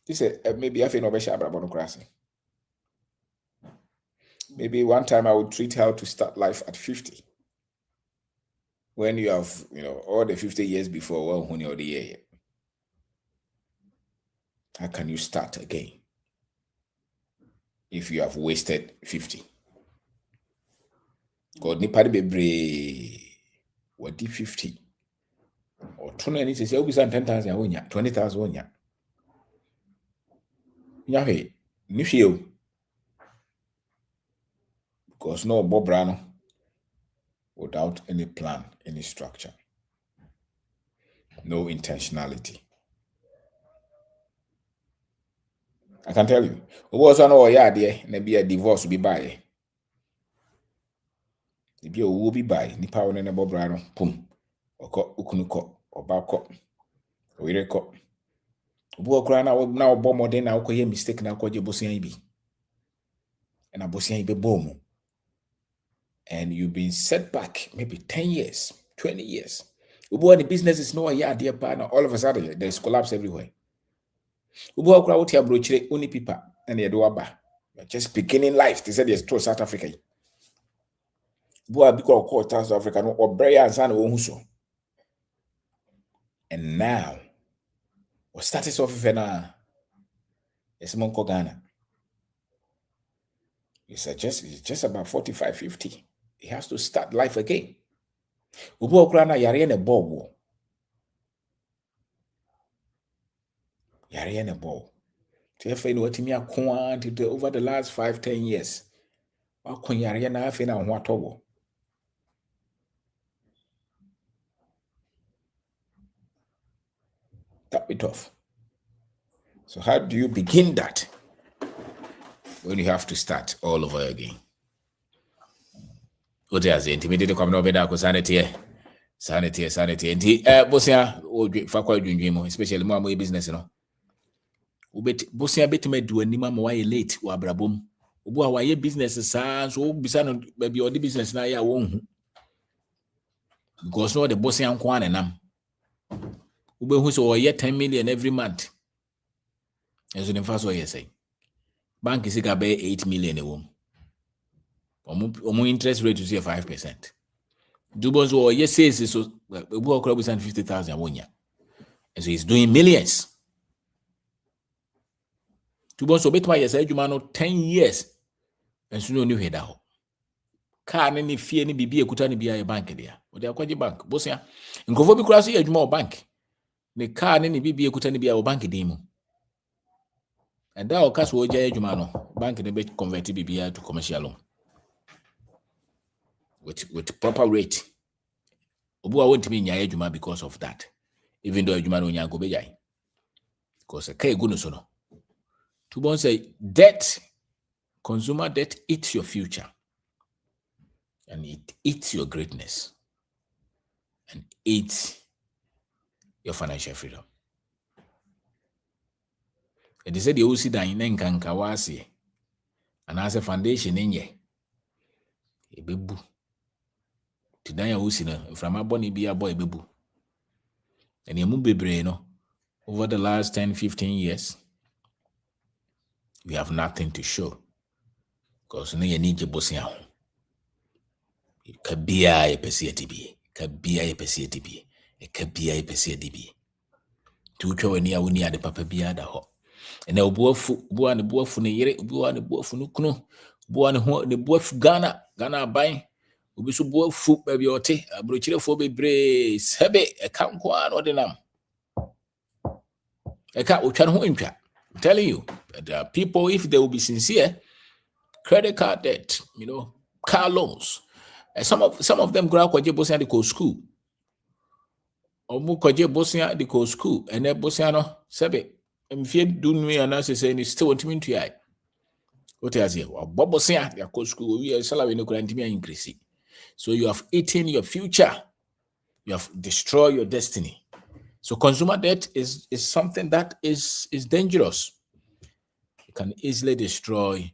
This maybe I feel no be share brabo no krase. Maybe one time I would treat her to start life at 50. When you have, all the 50 years before, when you're the year. How can you start again if you have wasted 50? God ni padi bebre what did 50 or 20 say obi san 10,000 wonya 20,000 wonya. Nyahe ni hwe because no bobrano without any plan, any structure, no intentionality. I can tell you, who was on all yard there, maybe a divorce will be by. The be will be by Nipa on a bobrano, pum, or cop, ukunuko, or bako, or ireko. Walk around now, bomb or then I'll call you mistake now, call you bossy be. And a bossy be boom. And you've been set back maybe 10 years, 20 years. The business is no yard dear partner, all of a sudden there's collapse everywhere. Ubo akura wuti abrochire oni pipa and ye do aba. Just beginning life. They said yes to South Africa. Ubo abiko call South Africa no obraya ansa na wo so. And now what status of na yes monko Ghana. It's just about 45, 50. He has to start life again. Ubo akura na yare na ball. Yare na ball. Tefe no watimi akwa over the last 5-10 years. Wakonyare na afi na ho atobo. Tap it off. So how do you begin that? When you have to start all over again. What is it? Intimidate come no better ko sanity. Nti bosia o fa kwa dwundwen mo, especially mo am business no. Bosia betima du anima ma why late wa brabom. Obu a why business saa so bisa no ba bi odi business na ya wo hu. Because no the bosia nko anenam. Ube so ye 10 million every month. As in first way say. Bank is ga be 8 million a wom. Omo interest rate is 5%. Dubon so ye says so obu okra bu 50,000 wonya. And so he's doing millions. Dubon so betwa ye say adwuma no 10 years. And so no new head out. Car ni fie ni bibi ekuta ni bia bank dia. O de akwaje bank. Bosia. Nkofo bi kura so ye adwuma o bank. Ne car ni bibi ekuta ni bia o bank din mu. And that occurs with Jumano, bank in the convert BBI to commercial loan with proper rate. Obu won't mean Juma because of that, even though Jumano Nyago Bejai. Because a K Gunusono. Tubon say debt, consumer debt eats your future, and it eats your greatness, and eats your financial freedom. And they said the OC dan nenkanka wase and as a foundation enye ebebu tidan ya OC na from aboni bia boy ebebu and emu bebre no over the last 10-15 years we have nothing to show because no ye need bosia ho kabia ye pese atibie kabia ye pese atibie e kabia ye pese atibie tucho wani a woni ade papa bia da ho ene obuafu ne yere obuafu no kunu ne buafu Ghana ban obi so buafu ba bi ote abrochirefo bebre sebe e kan ko an odinam e ka otwa ho ntwa. I'm telling you that people, if they will be sincere, credit card debt, car loans, some of them grow kwaje bosia de school omu kwaje bosia de school ene bosia no sebe mfie dunwe anase say ni still want me to yai. What is here? Bobosia ya go school we salary no kura ntimi increase. So you have eaten your future. You have destroyed your destiny. So consumer debt is something that is dangerous. It can easily destroy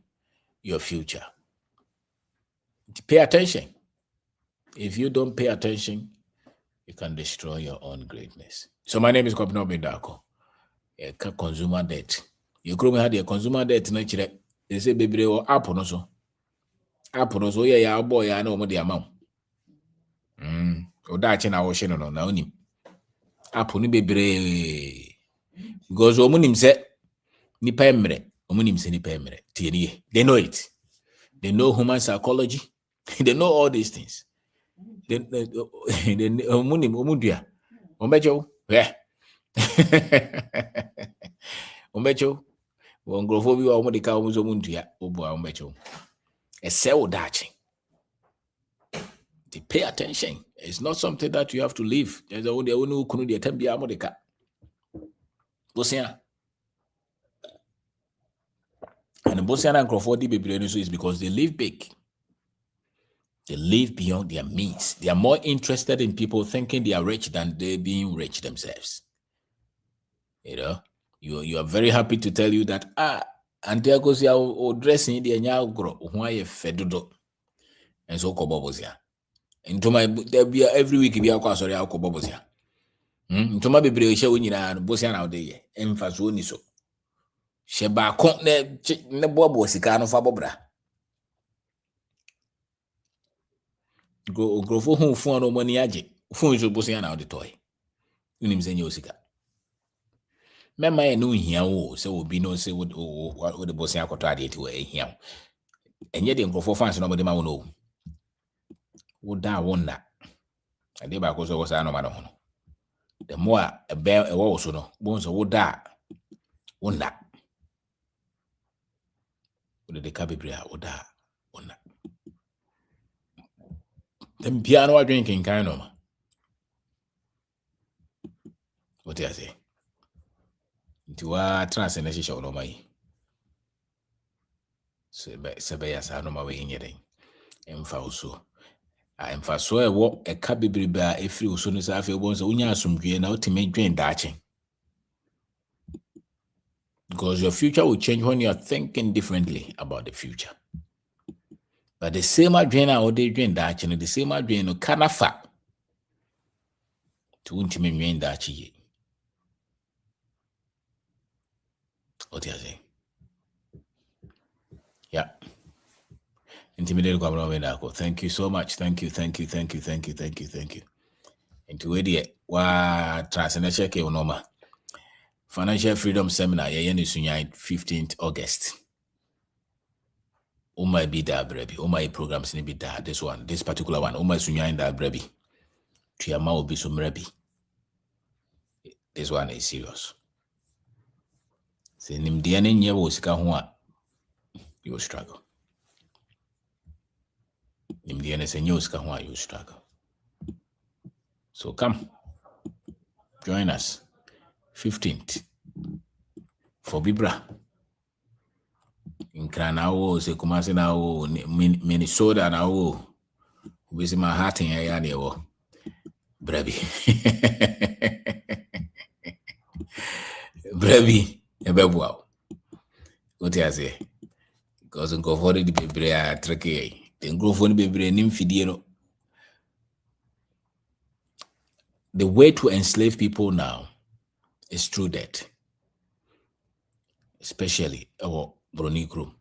your future. Pay attention. If you don't pay attention, you can destroy your own greatness. So my name is Kwabena Bendako. Consumer debt. You grow me had a consumer debt nature. They say baby or apple no so. Apple no so yeah boy I know the amount. O da chena wo sheno no na onim. Apple ni baby because omunim se nipa emre. Omunim se nipa emre. Tieni. They know it. They know human psychology. They know all these things. They omunim omudua. Ombejo. Yeah. Ombecho wongrofo bi wa omudika omuzo muntua obu ombecho esel dachi. To pay attention. It's not something that you have to leave. There's only kunu de tambia amodika bosia and bosia na ngrofo di bebre so is because they live big. They live beyond their means. They are more interested in people thinking they are rich than they being rich themselves. You are very happy to tell you that Antiagos ya o dressing the nya gro ho aye fedodo. And so ko bobozia. Into my every week bi akwa sorry akwa bobozia. Into my bebre hye wonyina bozia na ode ye. Emfaso ni so. Hye ba kon ne bobo sika no fa bobra. Go for hu fun no money age. Fun so bozia na ode toy. Unim se nya osika. Mema ye no hia wo se obi no se wo de bosia akoto ade ti wo hia. Enye de nkrofo fans no mo de ma wo no. Wo da wona. Ade ba ko so wo sa no ma no ho. The more e wo so no, bo so wo da wona. the cabibria oda ona. Then piano drinking kind of. What do I say? Into a transcendental no my. Sebe ya no ma we nyeden. Emfa uso. Emfa so e wo e cabibri ba efri uso no sa afi obon so unya asumdwe na ultimate dwen dache. Because your future will change when you are thinking differently about the future. But the same adrenaline or the dream that the same adrenaline can affect to ultimately that ye. What do you say? Yeah. Intimidated. Thank you so much. Thank you. Into idiot. Wa transnational ke onoma. Financial Freedom Seminar, yeah, 15th August. Might be that brebi. My programs need be that. This particular one. My sunya in that brebi. Tuyama will be some brebi. This one is serious. Say nimdiane nye wo sika ho you will struggle. Nimdiane se nye sika ho you will struggle. So come, join us. 15th for Bibra. In Kranawo, se Kumasi na wo, Minnesota na wo. Ubisi ma heart in ya ne wo. Brebi. Brebi, ebebwa. What you say? Because go for the bebre a tricky. Then go for the bebre nim fidie. The way to enslave people now is through debt. Especially our Bronicro.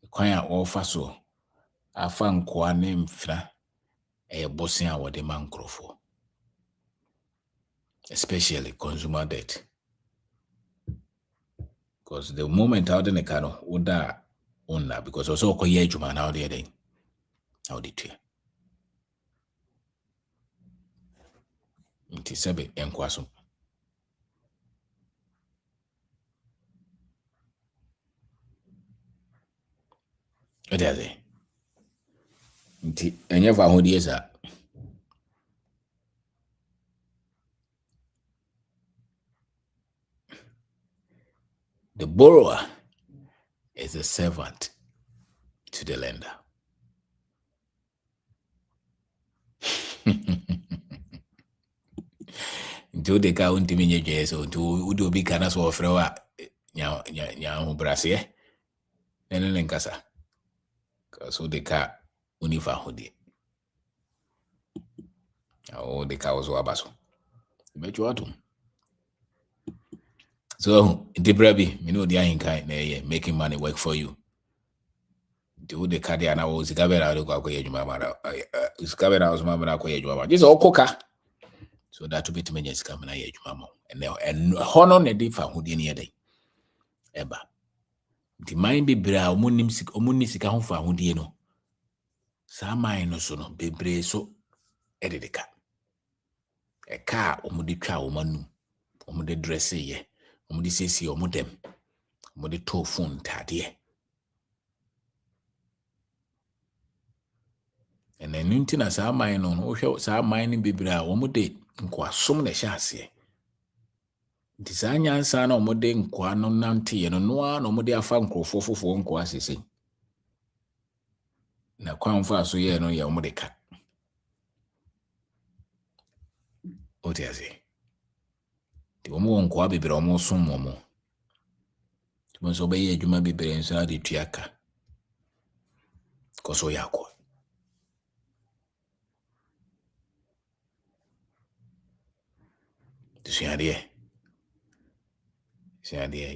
Kwaya offer so. Afan kwa nemfra a bossing our demand for. Especially consumer debt. Because the moment out in the car, oda owner, because also koye juma now the day. How did you? Inti sebe enkwaso. What are they? Inti enye fa ho die sa. The borrower is a servant to the lender. Nti de ka untimi nyeje so nti udi obi kana so ofre wa nya ho brase nene nkasa so de ka unifa hodi o de ka ozo abaso becho watu so the brebi me know the ahinkai na ye making money work for you do the cardia na wo zikabera lo kwa yejuma mara zikabera ozuma mara kwa yejuma this okoka so that to be to menye zikama na yejuma mo and hono ne di fa hodi ne yedai eba the mind be bra omunni sika ho fa hodi no sa mind no so no bebre so ededeka eka omudi twa omanu omude dress ye omude sesi omudem omude to phone tade and then ntina sa mind no hwe sa mind bibira omude nkwasom na hye ase nti sa nyansa na omude nkwa no nante ye no noa na omude afa nkrofofofo nkwa asese na kwanfa so ye no ye omude ka otiase ti omo nkwa bibira omo som omo ti mo so be ye adwuma bibira nso ade tuaka koso yakwa Siadie.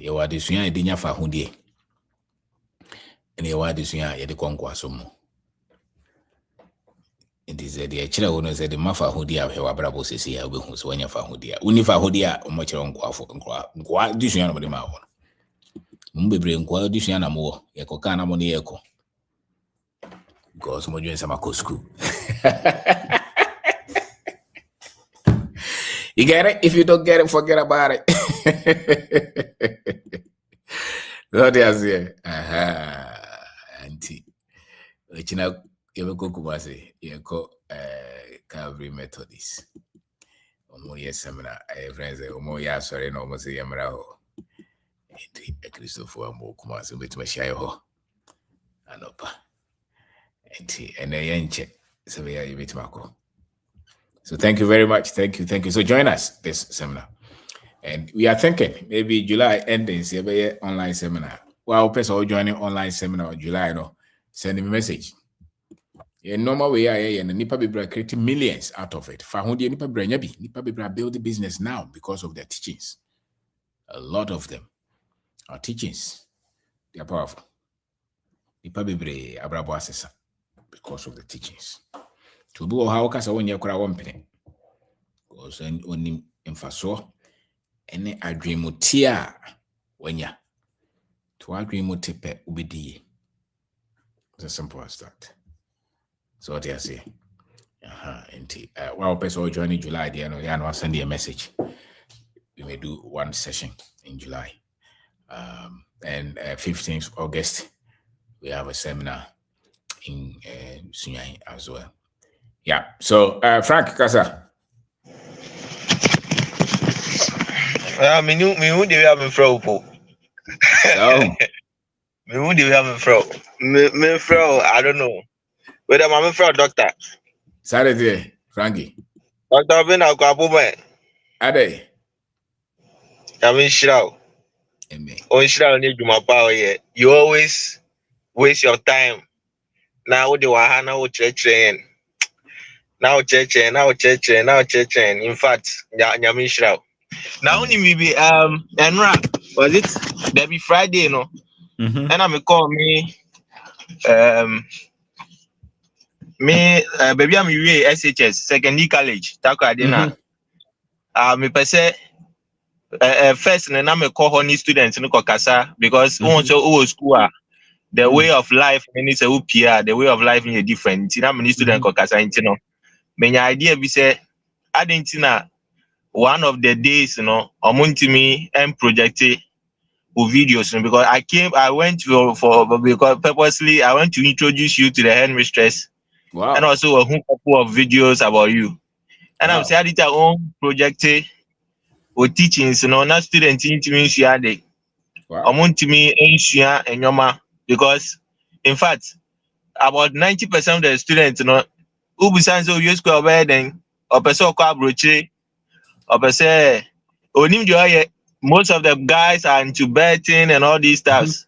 You are the suya dinya fa hundie. And you are the suya ye de konkwa somo. It is the chira wono said the mafa hudia he wa brabo sesi ya obehu so wanya fa hudia. Uni fa hudia o mo chira nkwa fo nkwa di suya no de ma ho. Mbebre nkwa di suya na mo ye koka na mo ne ye ko. Because mo jwen sama ko school. You get it? If you don't get it, forget about it. So they are saying, auntie, China, you go Kumasi, you go Calvary Methodist. Omo seminar, friends, Omo ya sorry, no almost a yamra. Christopher Mo Kumasi, with my shy ho. Anopa. And a yenche, so we are with Marco. So thank you very much. Thank you. So join us this seminar. And we are thinking maybe July ending, say online seminar. Well, person joining online seminar or July, send me a message. In normal way, and the Nipa Bibra creating millions out of it. Fahundi Nipa Branyabi, Nipa Bibra build the business now because of their teachings. A lot of them are teachings. They are powerful. Nipa Bibra Abrabo Assessor because of the teachings. To do how Casa when you cry one penny. Because only emphaso any agreemutia when ya to agreemutipe ubidi. It's as simple as that. So what I say? Well, person joining July, I'll send you a message. We may do one session in July. And 15th August, we have a seminar in Sunyani as well. Yeah. So Frank Casa. Me who do we have in fro? So Me who do we have in fro? Me fro, I don't know. Whether I'm in fro doctor. Saturday, Frankie. Doctor Ben Aquapo man. Ade. I'm in Shroud. Amen. On Shroud need my power here. You always waste your time. Now the wahana wo church. Now church. In fact, nyame Shroud. Now only maybe Enra, was it? There be Friday, you know. And I'm call me baby I'm SHS secondary college. Tako adena. Me pese first and I'm a honey student in Kokasa because who school the way of life and it's a upia, the way of life in a different. I'm a student Kokasa intino. My idea be say I didn't know one of the days, omuntimi and projected videos because I went for because purposely I want to introduce you to the headmistress. Wow. And also a couple of videos about you. And I'm saying it's our own project or teachings, not students into me share day. To me and yoma because in fact about 90% of the students, who besides you square bed then or person broche or person most of the guys are into betting and all these stuffs.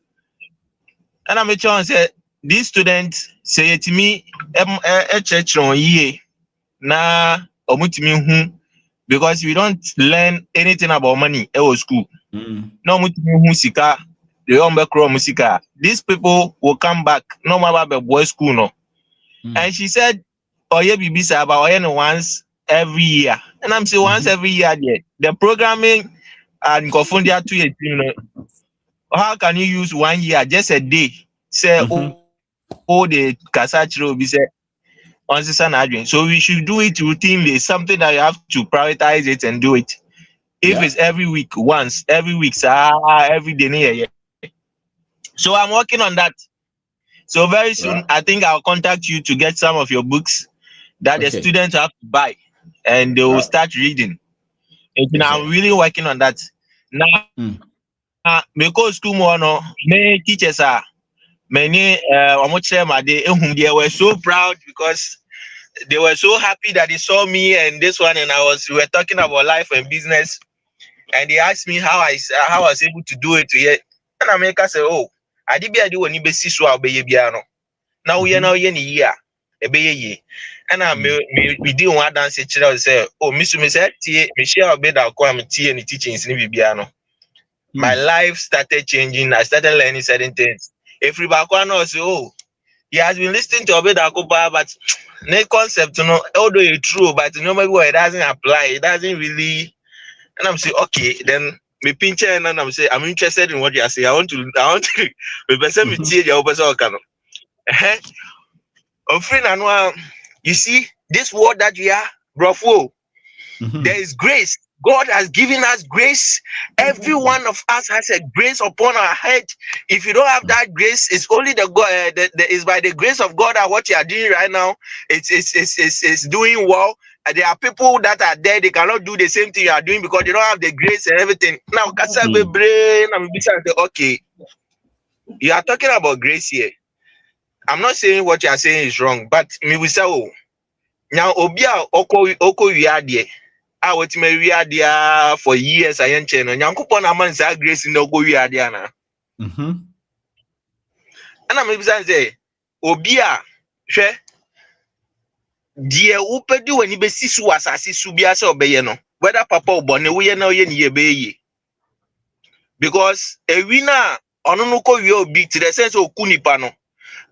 And I'm a chance say these students say to me church on ye na omutimi because we don't learn anything about money at school. No omutimi sika the musika. These people will come back no matter the boys school no. And she said, "Oh yeah, bibisa about once every year." And I'm saying once every year there. The programming and Kofundia 218. How can you use 1 year just a day? Say all the Kasachiro will be said on the San. So we should do it routinely, something that you have to prioritize it and do it. If it's every week, once, every week, every day. So I'm working on that. So very soon, I think I'll contact you to get some of your books that the students have to buy and they will start reading. And I'm really working on that. Now, because school more many teachers are many they were so proud because they were so happy that they saw me and this one and we were talking about life and business and they asked me how I was able to do it yet. And I make us say, oh, I did be when you be so biano. Now we are now in a year. And we didn't want to say, oh, Mr. said, Michelle bed I'll come and tea and teachings in Bibiano. My life started changing. I started learning certain things. If Ribakwa knows, oh, he has been listening to Obedakoba, but no concept, although it's true, but maybe it doesn't apply. It doesn't really. And I'm saying, okay, then me pinch and I'm saying, I'm interested in what you are saying. I want to me tea your Obasokano. You see, this word that you are, bravo, there is grace God has given us grace. Every one of us has a grace upon our head. If you don't have that grace, it's only the God. It's by the grace of God that what you are doing right now. It's doing well. There are people that are there. They cannot do the same thing you are doing because they don't have the grace and everything. Now, okay, you are talking about grace here. I'm not saying what you are saying is wrong, but me we say, oh, now obia oko wiade. I was my for years. I ain't changed. Nyankopon aman say grace no go wiade na. And I'm say, obia, hwe, die upedi wani be sisu asasi su bia se obeye no. Whether papa obone wo ye na ye ni ye be ye. Because a winner ono no ko wi obi to the sense okunipa no.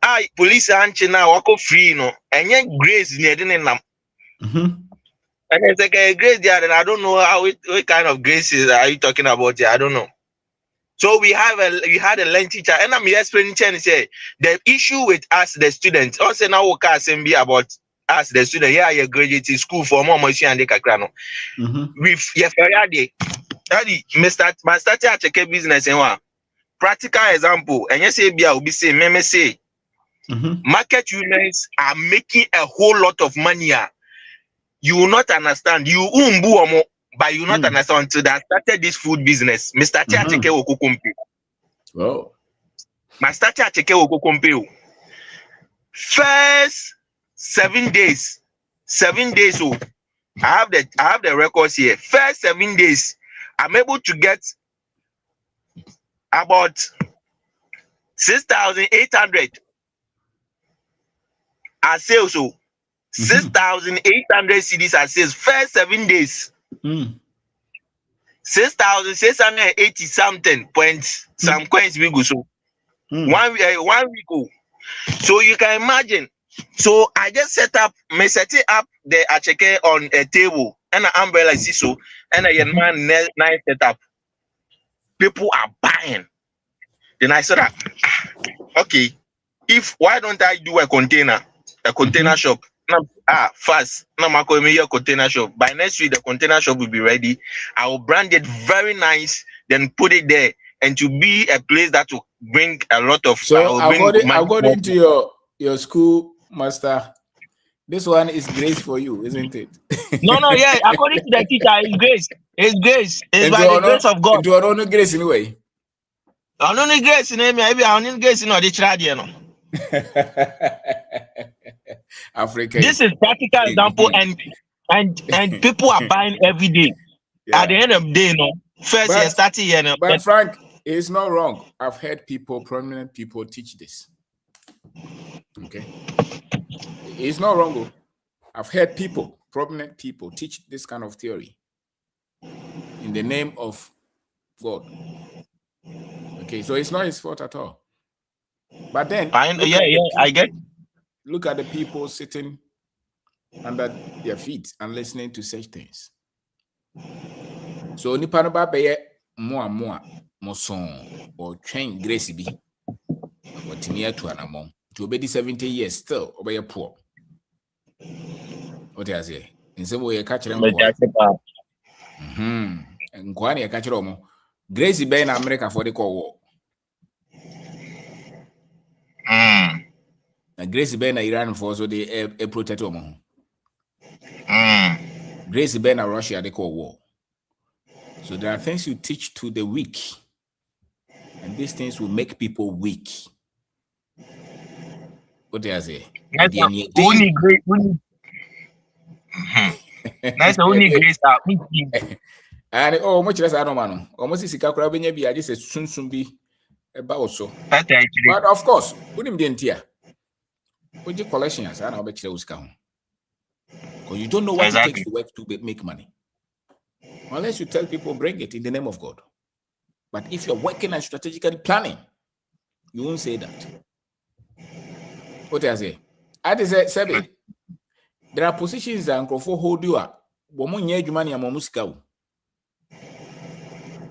I police anche na wako free no. Enye grace ni ede nam. And it's like a grace there, and I don't know what kind of graces are you talking about here. I don't know. So we had a lengthy chat, and I'm explaining and say the issue with us, the students. Also now we can say about us, the student. Yeah, you graduate in school for more money and they can with your Friday. My starting at check business and one practical example. And you say be I will be saying, me say, market units are making a whole lot of money. You will not understand. You but you will not understand until that started this food business. Mr. Chacheke Wokukumpi. Oh. Master Chacheke Wokukumpi. First 7 days. 7 days. Oh, I have the records here. First 7 days, I'm able to get about 6,800 as sales. So 6,800 CDs as sales. First 7 days. 6,680 something points. Some coins we go so 1 week. Oh. So you can imagine. So I just set up the acheke on a table and an umbrella so and a man nice setup. People are buying. Then I said that okay, why don't I do a container shop? First, now container shop. By next week, the container shop will be ready. I will brand it very nice, then put it there, and to be a place that will bring a lot of. So according to your school master, this one is grace for you, isn't it? No, yeah. According to the teacher, it's grace. It's grace. It's by the grace of God. Do you know grace anyway? I don't need grace in me. Maybe I don't need grace in the tragedy. Africa. This is practical example, and people are buying every day. Yeah. At the end of the day, first year, starting year. But Frank, it's not wrong. I've heard prominent people teach this. Okay, it's not wrong. I've heard prominent people teach this kind of theory in the name of God. Okay, so it's not his fault at all. But then, I get. Look at the people sitting under their feet and listening to such things. So nipa no ba be more moson or train grace bi. But near to anamon to obedi 70 years still obey poor. What I say? In some way catch them. And go on catch them. Grace be in America for the Cold War. And Grace Ben Iran for so they protect them. Grace Ben Russia they call war. So there are things you teach to the weak, and these things will make people weak. What do I say? Only great. That's the only grace. And much less I don't know. Almost is a crabby. I just a soon be about so. But of course, put him in here. With your collections, I know bet you because you don't know what it takes to work to make money. Unless you tell people bring it in the name of God. But if you're working and strategically planning, you won't say that. What do I say? I say, Sebi, there are positions that Uncle hold you up. Woman, you money a momusika.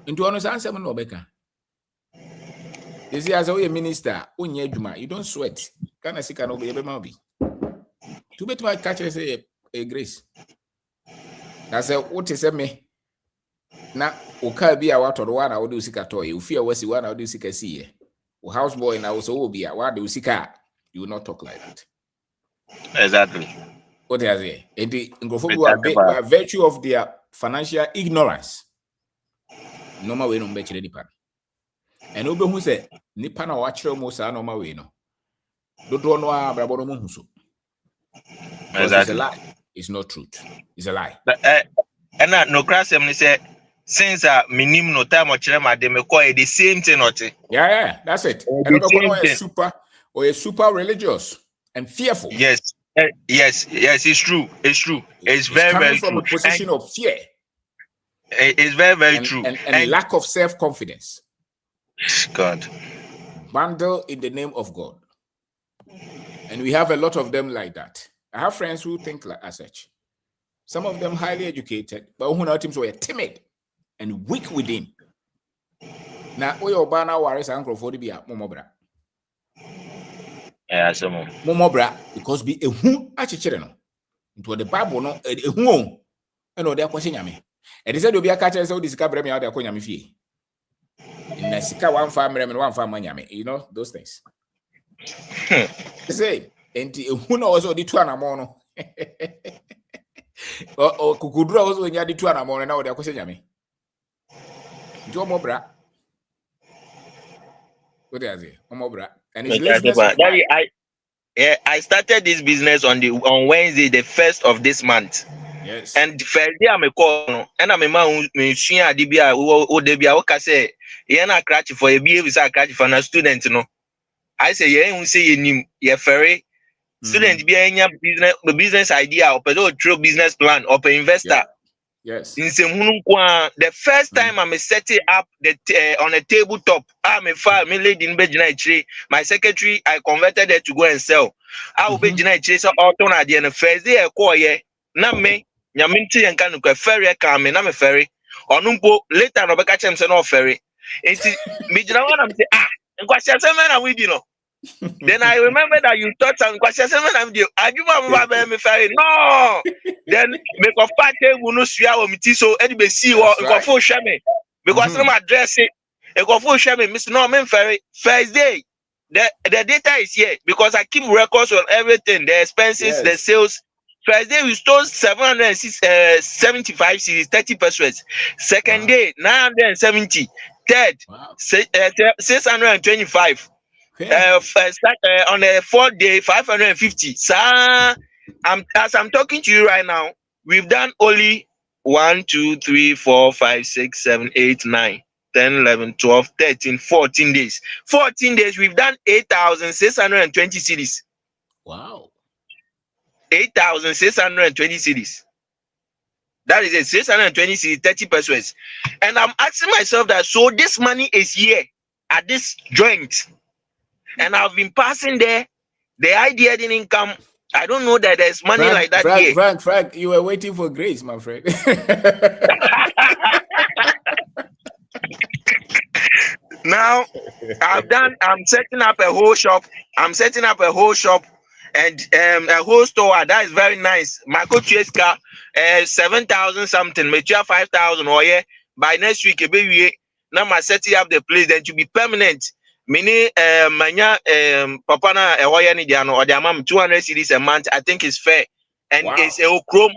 Into honest answer, no Becca. You see, as a minister, you don't sweat. Can I see can be a baby? To bet my catcher say a grace. That's what is me. Na oka bi a wato do wana wode usika toy. Ufia wasi wana wode usika see. O houseboy na also will be a wade usika. You will not talk like that. Exactly. What is it? And the by virtue of their financial ignorance. No ma we no mbechire nipa. And obe hu se nipa na wachire mo sa no ma we no. Dodo no abrabo no hu so. Exactly. It's a lie. It's not truth. It's a lie. But and no crass them say since minim no time or chile they me call the same thing or yeah, that's it. And a super religious and fearful. Yes, it's true. It's very, very from true. A position of fear. It's very, very true. And lack of self-confidence. God. Bundle in the name of God. And we have a lot of them like that. I have friends who think like as such. Some of them highly educated, but who know teams were timid and weak within. Now, oyo bana waris uncle for the be momobra. Yeah, some momobra because be a who achichere no. Into the Bible no a who and no they question yami. And they said be a catcher so this cabre me out there ko yami fie. In the sika one farm and one farm yami, you know those things. Say and who knows also the two anamono. Or kukudura also when you the two anamono now they question yami. Do momobra. What is it? Momobra. And I started this business on Wednesday, the 1st of this month. Yes. And Friday I'm a call and I'm a man who share DBA or DBA okay say na crash for a BA visa crash for a student no. I say you say you ferry student be any business idea or a business plan or investor. Yes. The first time I'm setting up on a tabletop, I'm a file me lady in Bejina. My secretary, I converted it to go and sell. I will be Bejina so autumn at the end of first day. I call ye na me nyaminti and can ferry come na me ferry. Onumpo later no beka chem se no ferry. Enti Bejina one am say nkwasi asema na we di no. Then I remember that you thought some questions. I'm the Ajuma me ferry. No. Then make a party will no swear or me so anybody see or go for shame because I'm addressing a go for shame. Mr. Norman Ferry first day. The data is here because I keep records on everything, the expenses, the sales. First day we stole 775 series, 30%. Second day 970. Third 625. On the 4th day 550. So as I'm talking to you right now, we've done only 1, 2, 3, 4, 5, 6, 7, 8, 9, 10, 11, 12, 13, 14 days. 14 days, we've done 8,620 cities. Wow. 8,620 cities. That is it, 620 cities, 30%. And I'm asking myself that, so this money is here at this joint. And I've been passing there. The idea didn't come. I don't know that there's money like that here. Frank, you were waiting for grace, my friend. Now, I'm setting up a whole shop. And a whole store. That is very nice. Marco Chieska, 7,000 something. Mature 5,000 or yeah. By next week, baby. Now I'm setting up the place then to be permanent. Mini manya papa na ewoya ni dia no or 200 cedis a month. I think it's fair. And it's a Chrome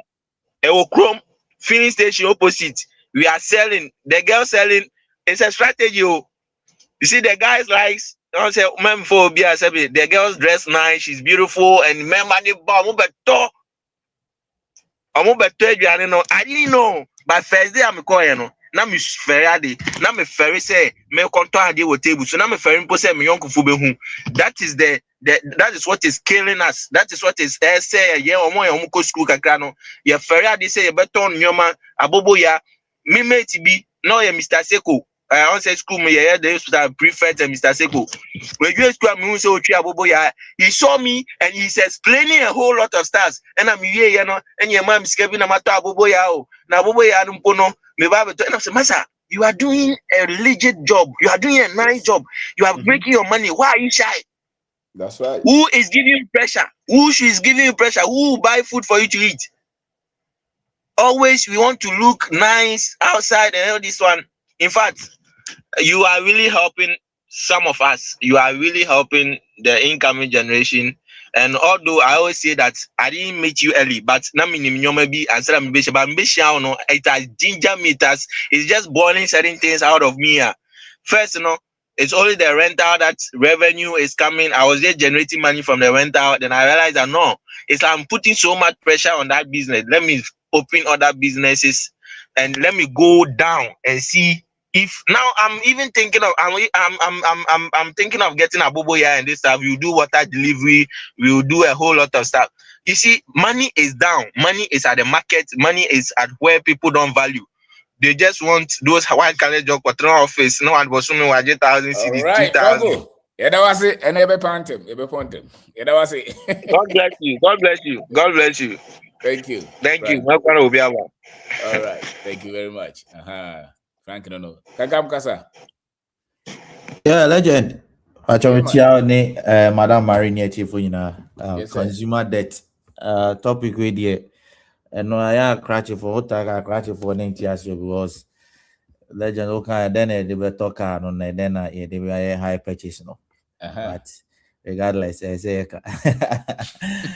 filling station opposite. We are selling. The girl selling. It's a strategy. You see the guys likes. I say the girls dress nice. She's beautiful and remember the bomb. I didn't know. But first day I'm calling. Na me ferry na me ferry say me konto ade wo table so na me ferry mpo say me yonko fu behu. That is that is what is killing us. That is what is say ye omo ko school kakra no ye ferry ade say ye beton nyoma abobo ya me mate bi no ye Mr. Seko on say school me ye the hospital prefect Mr. Seko we you school me say otwi abobo ya. He saw me and he's explaining a whole lot of stuff and I'm here you know and your mom skebi na mato abobo ya o na abobo ya no no. And I said, Master, you are doing a legit job. You are doing a nice job. You are making your money. Why are you shy? That's right. Who is giving you pressure? Who is giving you pressure? Who will buy food for you to eat? always we want to look nice outside and all this one. In fact, you are really helping some of us. You are really helping the incoming generation. And although I always say that I didn't meet you early, but it has ginger meters. It's just boiling certain things out of me. First, it's only the rental that revenue is coming. I was just generating money from the rental. Then I realized that no, it's like I'm putting so much pressure on that business. Let me open other businesses and let me go down and see if now I'm even thinking of I'm thinking of getting a bobo here and this stuff. You do water delivery, we'll do a whole lot of stuff. You see, money is down, money is at the market, money is at where people don't value. They just want those white collar job for office. No one was assuming 1,000 cities, 2,000. Yeah, that was it. And every point him. Yeah, that was it. God bless you. God bless you. God bless you. Thank you. Thank you. All right. Thank you very much. Frank, no. Kakam Kasa. Yeah, legend. Madam Marini Chief, consumer debt. Topic with you. And no, I crash for because legend okay, then they were talking on then they were high purchase, But regardless, I say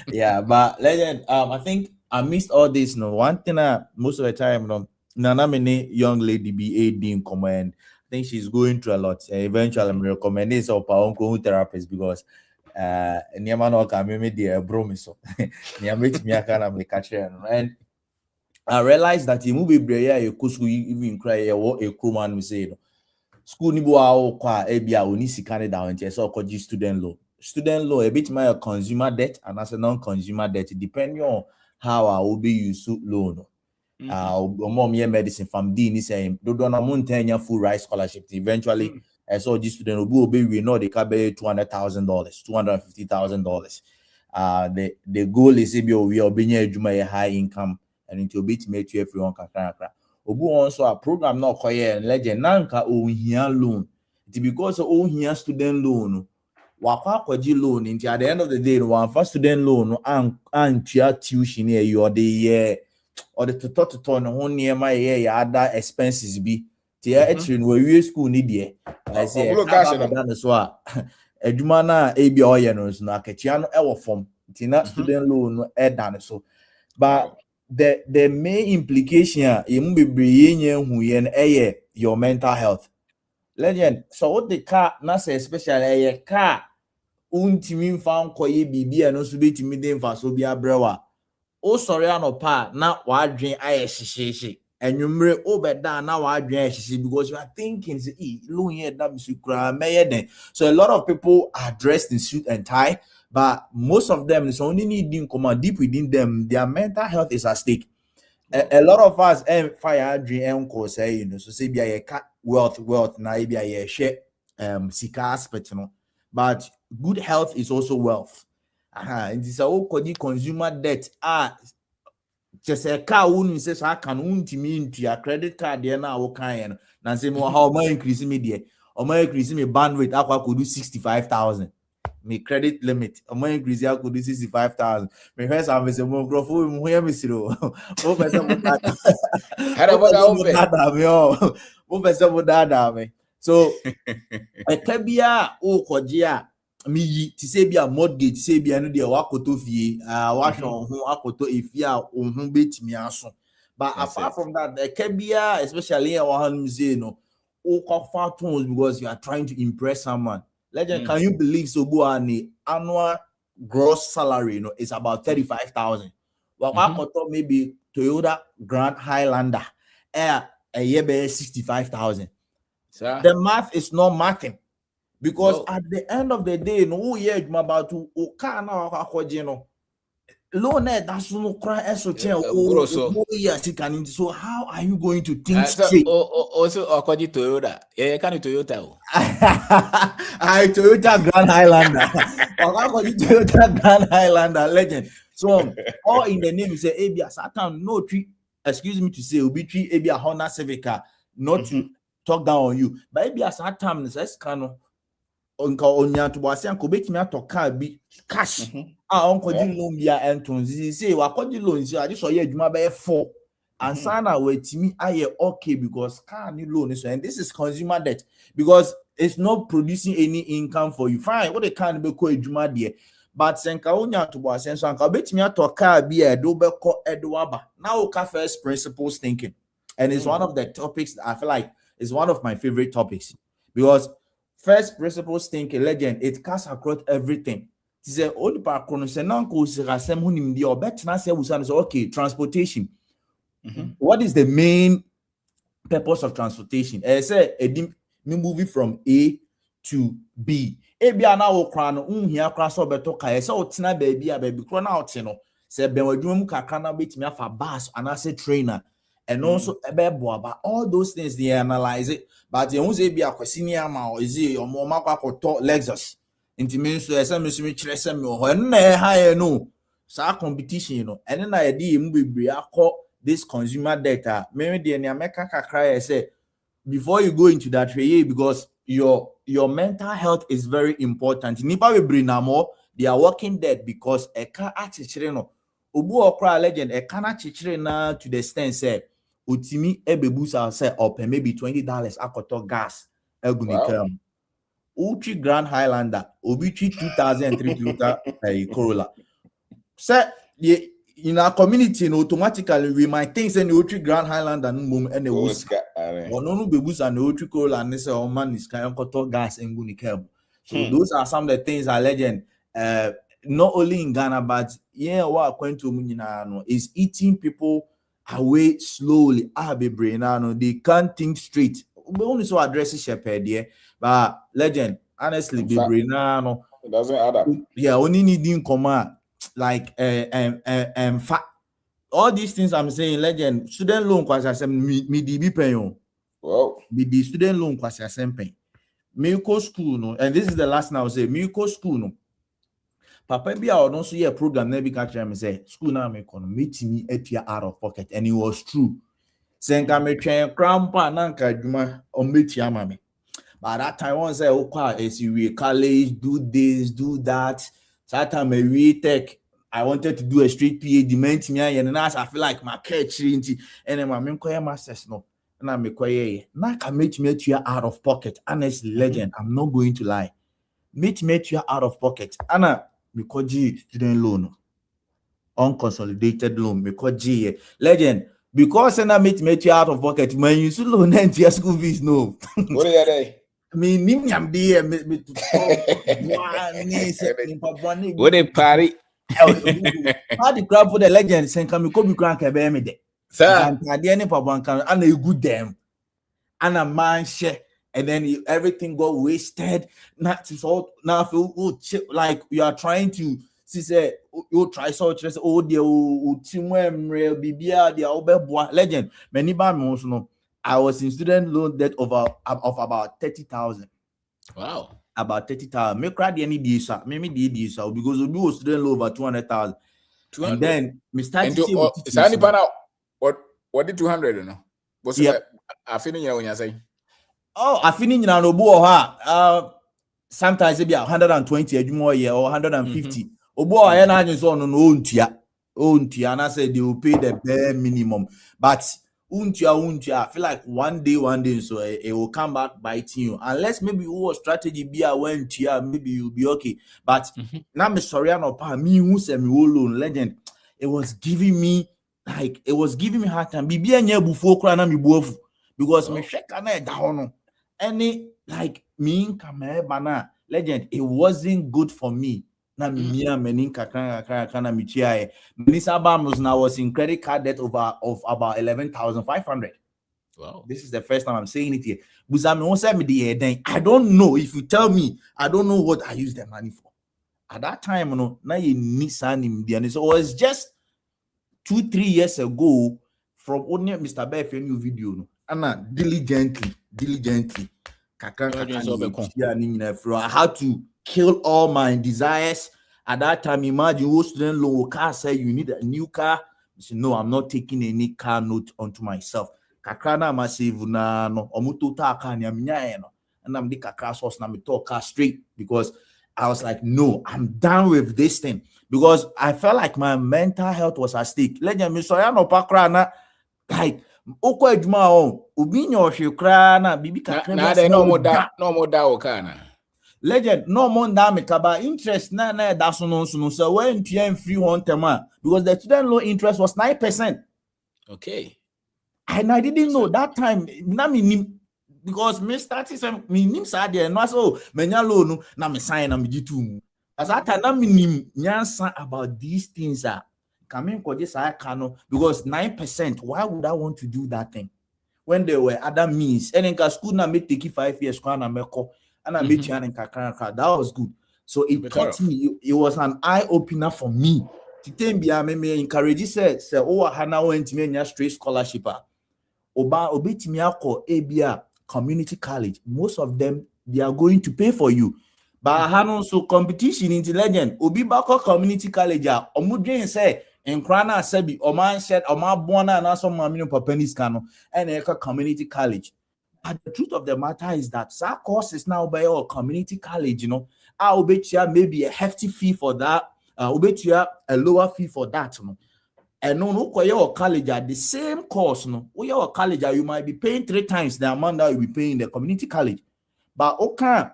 yeah, but legend, I think I missed all this. One thing most of the time, Nana many young lady be aiding command. I think she's going through a lot. Eventually, I'm recommending this of our uncle therapist because Niamano can make the bromiso. Niamit me can catch and I realized that he movie brayer you could even cry what a crew man say. School ni bo kwa ebia oni sika down and so called student loan a bit my consumer debt and as a non-consumer debt depending on how I will be used loan. Mom medicine from D ni saying do na montanya full ride scholarship eventually I saw this student will be we know they can pay $200,000 $250,000. The goal is we are being a high income and into bit make you everyone can Obu also a program not quite legend nanka here loan. It's because here student loan wakwa kwaji loan into at the end of the day one first student loan and tuition here you are the year or the to no near my year other expenses be the we school need ye I say that so adwuma na ebi oye no so na akatua no e wo form tina student loan e dan so but the main implication your mental health. Legend, so what the car, not especially a car, untimin found koye bibi and also be timid for so be a brewer. Oh, sorry, no pa, not what drink I she. And you may over down now I drink because you are thinking, so a lot of people are dressed in suit and tie. But most of them is only needing command deep within them. Their mental health is at stake. A lot of us fire dream say so say be a wealth now be a share sika aspect but good health is also wealth. It is a consumer debt just a car wouldn't say I can mean to your credit card there now kind and say more how much increasing me there or my increasing me bandwidth I could do 65,000. Me credit limit. I'm going to increase I could do 65,000. My first I'm a more growth. Who hear me zero? What so a cabia o kojia me to say be a mortgage, say be another wakoto fee, wash on who akoto if ya on bit me aso. But apart from that, the cabia, especially our museum, o far tones because you are trying to impress someone. Legend, can you believe so the annual gross salary is about 35,000? Well, maybe Toyota Grand Highlander a year 65,000. The math is not mathing because at the end of the day, no year about to loan that's no cry so how are you going to think straight? Also according to Toyota, can Toyota? I Toyota Grand Highlander. Toyota Grand Highlander legend. So all in the name say Abia Satan no tree. Excuse me to say will be tree Abia Honda Civica not to talk down on you. But Abia Satan says cano onya to was yanko bet me to car be cash. Uncle loan bia entons say wakodi loan so I just saw you adwuma be 4 And Sana with me, I okay because car need loan is, and this is consumer debt because it's not producing any income for you. Fine, what they can't be called Juma dear. But senka unya to was sense and bet me to a car be a dobeko edwaba. Now first principles thinking. And it's one of the topics that I feel like is one of my favorite topics. Because first principles thinking, legend, it cuts across everything. It's a old background, say nanko sirasem hunim di obet na say okay, transportation. What is the main purpose of transportation? I say me moving from A to B. Ebia na wo kra no unhia kra so beto ka say otina baby a baby kro na otino say ben wadwuma mu kakra na betimi afa bus and as a trainer and also ebe all those things they analyze it but you say be akwasi ni ama or is it your mama kwakoto Lexus inti mean so say me kire say me ho na ha no sa competition you know and na e dey mu bebre akọ this consumer data me dey na meka kakra say before you go into that way because your mental health is very important. Nipa we bring more, they are working dead because a car actually no obu okra legend a can actually na to the extent say utimi ebebusa say up maybe $20 akoto gas egunikem Uchi Grand Highlander obichi 2003 Toyota Corolla say in our community, automatically we might think say Uchi Grand Highlander and the was no bebus and Uchi Corolla and say man is kind of gas and gunikem. So those are some of the things are legend. Not only in Ghana, but what going to is eating people away slowly. They can't think straight. We only so address shepherd here, but legend, honestly, it doesn't add up. Yeah, only needing command like all these things I'm saying, legend, student loan kwasa me DB pay. Wow. The student loan kwasa sempe. Milko school no, and this is the last now say Milko school no. Papa be our don't see a program never catch me say school now me kono meet me etia out of pocket, and it was true. Senka me train grandpa nanka juma on metia mame. But that time one say okay, as we college do this, do that. So that time we tech. I wanted to do a straight PA demand me and I feel like my catch and then my masters no. And I'm a now can meet you out of pocket. Honestly, legend, I'm not going to lie. Meet you out of pocket. Anna, because G student loan, unconsolidated loan, because G legend, because I meet you out of pocket. When you should loan and your school fees, no. What are they? Me niam there What a party. How the crowd for the legend saying can me come crank a baby de. Sir, and the any papa can and a good them and a man share and then everything got wasted. Not so now feel like you are trying to see say you try so just the team real bibia the obeboa legend. Many bad no. I was in student loan debt of about 30,000. Wow. About 30,000. Me cry the any day, sir. Maybe the sir because we was student loan over 200,000. And then me started to say what did 200 you know? Was I feeling you when you say? Oh, I feeling you no bo sometimes it be 120 a more year or 150. Obo I na just on untia. And I said they will pay the bare minimum. But I feel like one day, so it will come back biting you. Unless maybe your strategy be a went here, maybe you'll be okay. But now me sorry no pa me who say me loan legend. It was giving me hard time. Bibi anya bufo kra na me buofu because me sheka na down. Any like me nkame bana legend. It wasn't good for me. Na me menin kakana me chia. Minisa Bamos now was in credit card debt of about 11,500. Wow. This is the first time I'm saying it here. Buzami won't send me the then I don't know if you tell me, I don't know what I use the money for. At that time, no, now you need him there. So it was just 2-3 years ago from only Mr. Beff new video. No, and diligently. I had to kill all my desires. At that time, imagine who student loan car say you need a new car. I said, no, I'm not taking any car note onto myself. Kakrana massive na no omuto ta car nya no. And I'm the kakra source na me talk car straight because I was like, no, I'm done with this thing because I felt like my mental health was at stake. Legend me so ya no pakra na Like oko adwuma on obi nya ohwe kra na bibi kakra na dey no more da o kana legend no more da me kaba interest na da so no so when PM free one term because the student loan interest was 9%. Okay. And I didn't know that time na me because me started some me nim sa there no so menya loan na me sign na me gitu as that time na me nim nyansa about these things coming ko this kano because 9%. Why would I want to do that thing when there were other means? And in school na me take 5 years kwa na meko and I made chan kakra. That was good. So it taught me, it was an eye opener for me. Titembia me encourage say oh hana went me nya straight scholarship oba obetimi akọ ebia community college. Most of them they are going to pay for you. But hano so competition intelligent obi bako community college omudwen say Enkrana Sebi, Oman said, Oma Bona, and also Mamino Papanis Cano, and Eka Community College. But the truth of the matter is that that course is now by your community college, you know. I'll bet you maybe a hefty fee for that, I'll bet you a lower fee for that, you know. And no, your college at the same course, no, your college, you might be paying 3 times the amount that you'll be paying in the community college. But okay,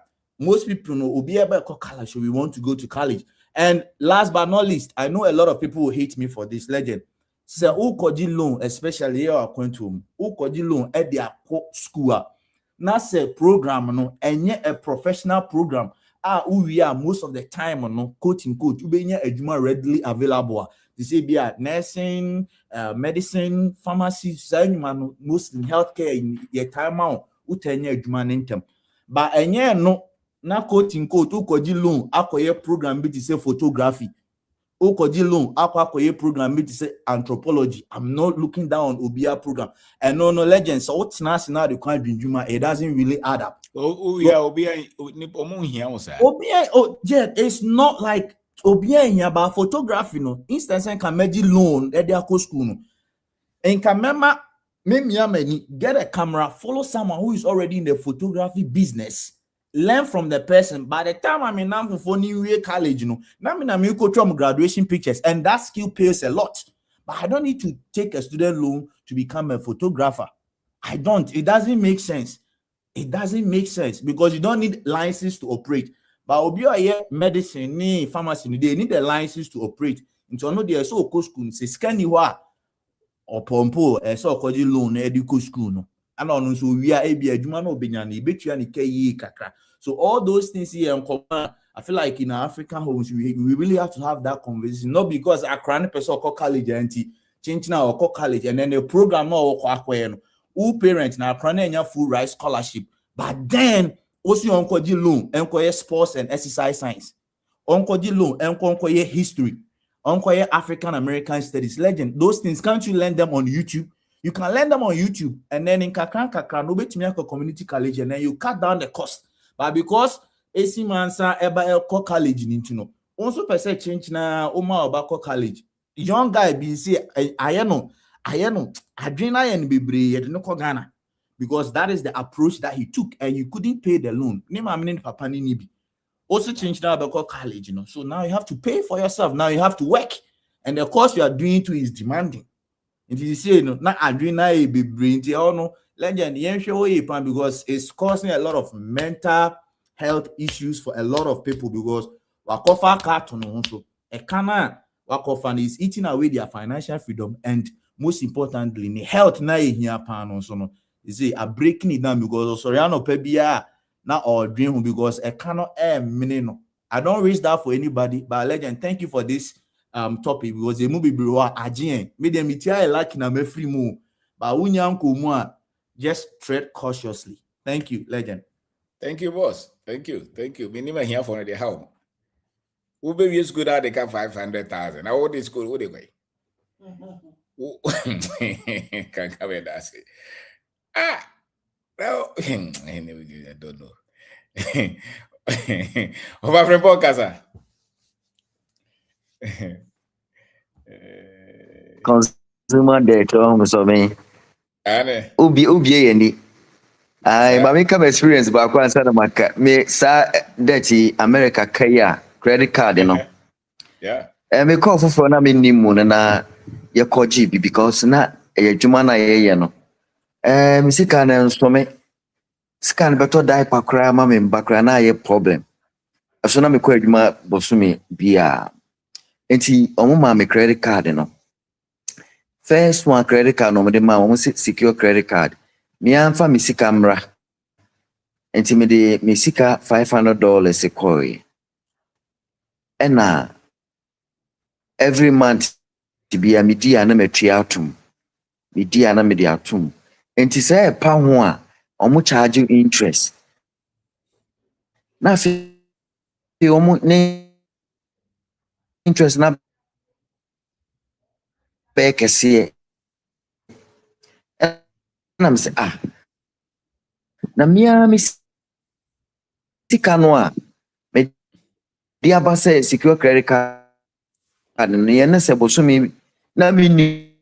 most people know, will be able to college, so we want to go to college. And last but not least, I know a lot of people will hate me for this legend. So, who could you loan, especially here at Quantum, who could you loan at their school? Now, say program, no, and yet a professional program. Who we are most of the time, no, quote unquote, you be a readily available. They say, be nursing, medicine, pharmacy, mostly healthcare in your time out, who tell you, but no. Na quote unquote ukoji loan akoye program bi to say photography ukoji loan akoye program bi to say anthropology. I'm not looking down on obia program and no legend so what's now the kind of it doesn't really add up. Obia it's not like obia here about photography no instance can make loan at their school no and can remember me get a camera follow someone who is already in the photography business. Learn from the person. By the time I'm in Namfu for New Year College, you know, I'm from graduation pictures, and that skill pays a lot. But I don't need to take a student loan to become a photographer. I don't. It doesn't make sense. It doesn't make sense because you don't need license to operate. But obia medicine, pharmacy, they need a license to operate. Into no they so school say scan you or pompo so called loan educo school no. And on so we are adwuma no benyane betua ne kai kakra. So all those things here in common, I feel like in our African homes we really have to have that conversation. Not because a chronic person call college and change now or call college and then the program no who parents now chronic full right scholarship. But then also on di loan and sports and exercise science. On di loan and history. On African American studies legend. Those things can't you learn them on YouTube? You can learn them on YouTube and then in kakran no bet me community college and then you cut down the cost. But because AC Mansa eba college into no also per se change na Oma Obako college. Young guy be say I know adrena and bebre no Ghana because that is the approach that he took and you couldn't pay the loan. Name am papa ni bi. Also change now about college, you know. So now you have to pay for yourself. Now you have to work and the course you are doing too is demanding. If you say no, not adrena be brain no legend because it's causing a lot of mental health issues for a lot of people because wakofa carton also a kana wakofa is eating away their financial freedom and most importantly the health na here pan also no is a breaking it down because Soriano pebia na or dream because a cannot no. I don't wish that for anybody but legend thank you for this topic because the movie bro agien me dem itia like na me free mu but unyanko mu just tread cautiously. Thank you legend. Thank you boss. Thank you. Minimum here for the how who baby is good at they can 500,000 now what is school what they way can come and ask it no I don't know over from podcast consumer debt so me ubi any I make up experience but I can't me sa dirty America kaya credit card you know yeah me call for na me nimu na your call GB because na adwuma na yɛyɛ no me sika na nsome sika no beto diaper kra ma me mba kra na ayɛ problem so na me kɔ adwuma bosome bia enti omo ma me credit card no first one credit card no me de ma omo secure credit card me anfa me sika mra enti me de me sika $500 ekoi ena every month bia me dia na matua atum me dia na me de atum enti say pa ho a omo charge interest na fi omo ne interest na be kese na me say na mia me sika no a me dia ba say secure credit card no ye na se bosome na me ni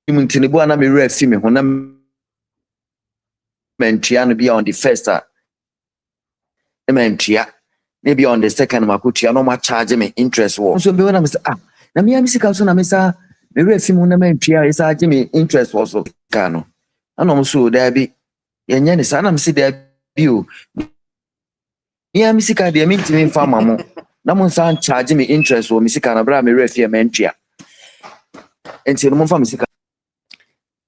mtinibu na me refi me ho na mentia no bia on the first mentia maybe on the second makutia no ma charge me interest wo so be when me say na me sika so na me sa me refi me na mentia e sa me interest wo so ka no ana so da bi yenye ne sa na me si da bi o me sika de me ntimi mfa mamo na mo sa charge me interest wo me sika na bra me refi me mentia enti no mo fa me sika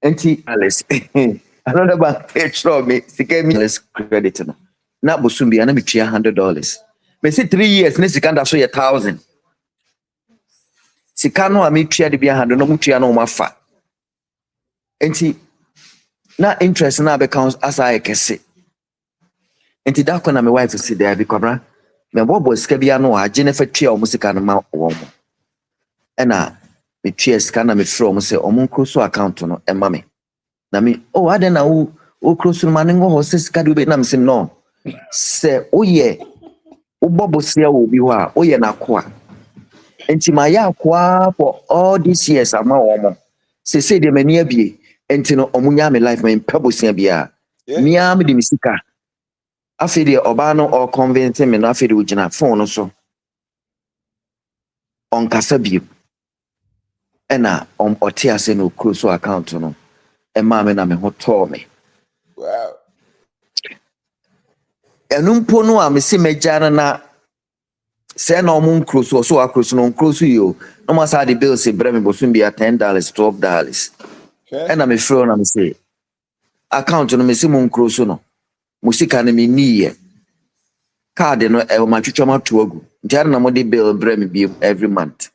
enti Alice another bank petrol me sika me credit no na bosumbi na me tua $100 me say 3 years ne sika nda so ye 1000 sika no a me tua de bia 100 no mo tua no ma fa enti na interest na be count as I kese enti da na me wife si there bi kwabra me bobo sika bia no age ne fa tua o mo sika no ma wo mo ena me tua sika na me frɛ o mo say o mo nkroso account no e ma me na me ade na o kroso no ma ne ngo ho sika de be na me say no se oye ubobo sia obi ho a oye na koa enti ma ya koa for all these years ama omo se de mani abie enti no omunya me life me pebo sia bia mia me de misika afi de oba no o convince me no afi de ugina phone no so on kasa bi ena oti ase no close account no e ma me na me ho to me wow enumpo no a me se megya na se na omun close so akroso no close yo no ma sa de bill se bre me bosum bia $10 $12 ena me fro na me se account no me se mun close no musika na me niye card no e ma twetwa ma to agu ntia na mo de bill bre me bi every month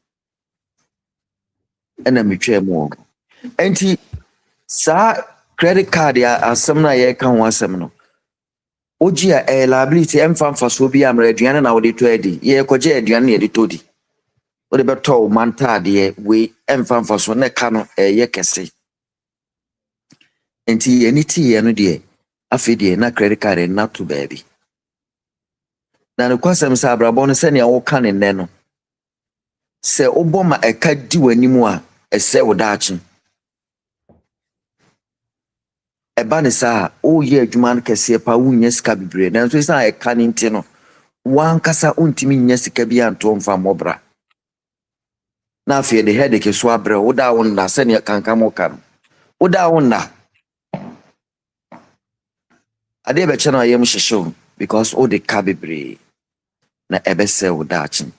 ena me twa mu enti sa credit card ya asem na ye ka ho asem no ogia liability emfa so bi amra aduane na wo de to adi ye koje aduane ye de to di wo de beto manta de we emfa so na ka no ye kese enti ye ni ti ye no de afi de na credit card na to baby na no kwasem sa abrabo no se ne wo ka ne ne no se oboma eka di wanimu a ese wo daachi eba ne sa o ye adwuma no kese pa wunya sika bibre na so sa eka ne nti no wan kasa untimi nya sika bi anto mfa mobra na afie de headache so abre wo da won na se ne kanka mo kan wo da won na ade be chana yem hihyew because o de ka bibre na ebese wo daachi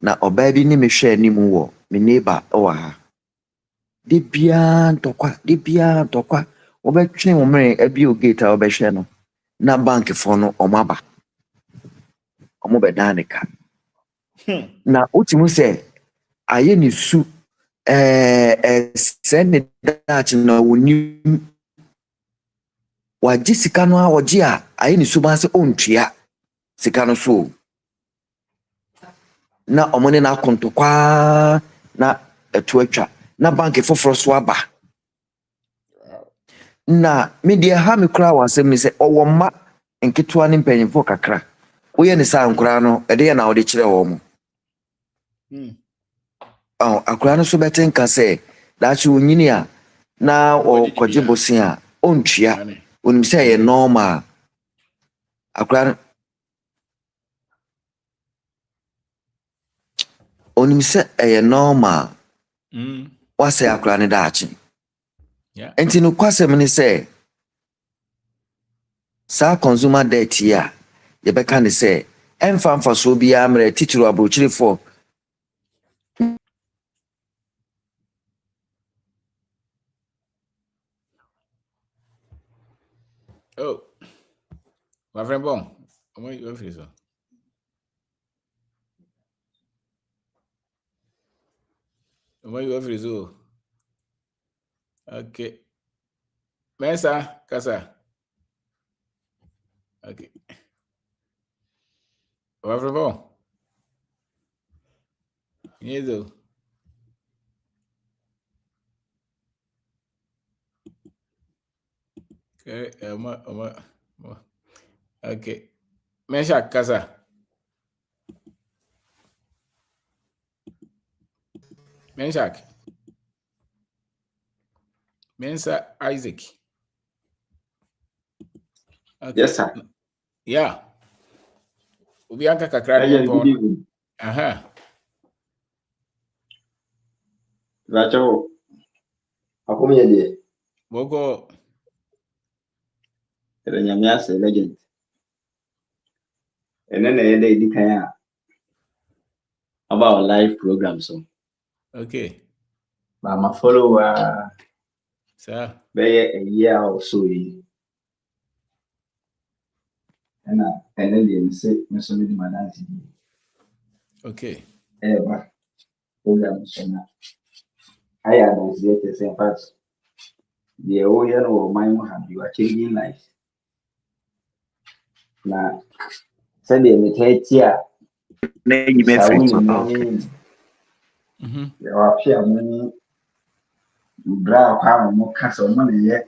na oba bi ni me hwe animu wo me neighbor o ha de bia ntokwa obetwe wo mere abi o gate a obehwe no na bank fo no omaba omo bedanika na utimu se aye ni su send that na woni waji sika no a oji a aye ni su ba se ontua sika no so na omone na kontokwa na etu atwa na bank foforo so aba na media ha me kura wasem ni se owo ma nketwa ne mpanyimfo kakra woye ne sa nkura no ede ya na wo de kire wo mo akura no so betenka se dachi onyini a na o kwaje bosin a ontua onim se ye normal akura onim se ye normal wase akura ne dachi Yeah. And no kwasem ni say sa consumer debt here. You be can say enfam for so bia mre titiri abrochiri for. Oh, my friend Bon, what you feel so? What you feel so? Okay. Mensa, Kasa. Okay. My friend Bon. Yes, though. Okay, okay. Mensa, Kasa. Mensa. Mensa Isaac. Okay. Yes, sir. Yeah. Ubianka kakrani Good evening. Aha. Racho, ako miye di. Boko. Nyamiase legend. And then I did kaya about live program so. Okay. But my follower, Sir. be a year or so. And then they say, "Me so many manasi." Okay. But program so na. I am the same fast. The old or my have you are changing life. Na send the metetia. Na you Sa me wuni free. mani. Ya wapi amuni. Bra kwa mo kasa mo na ye.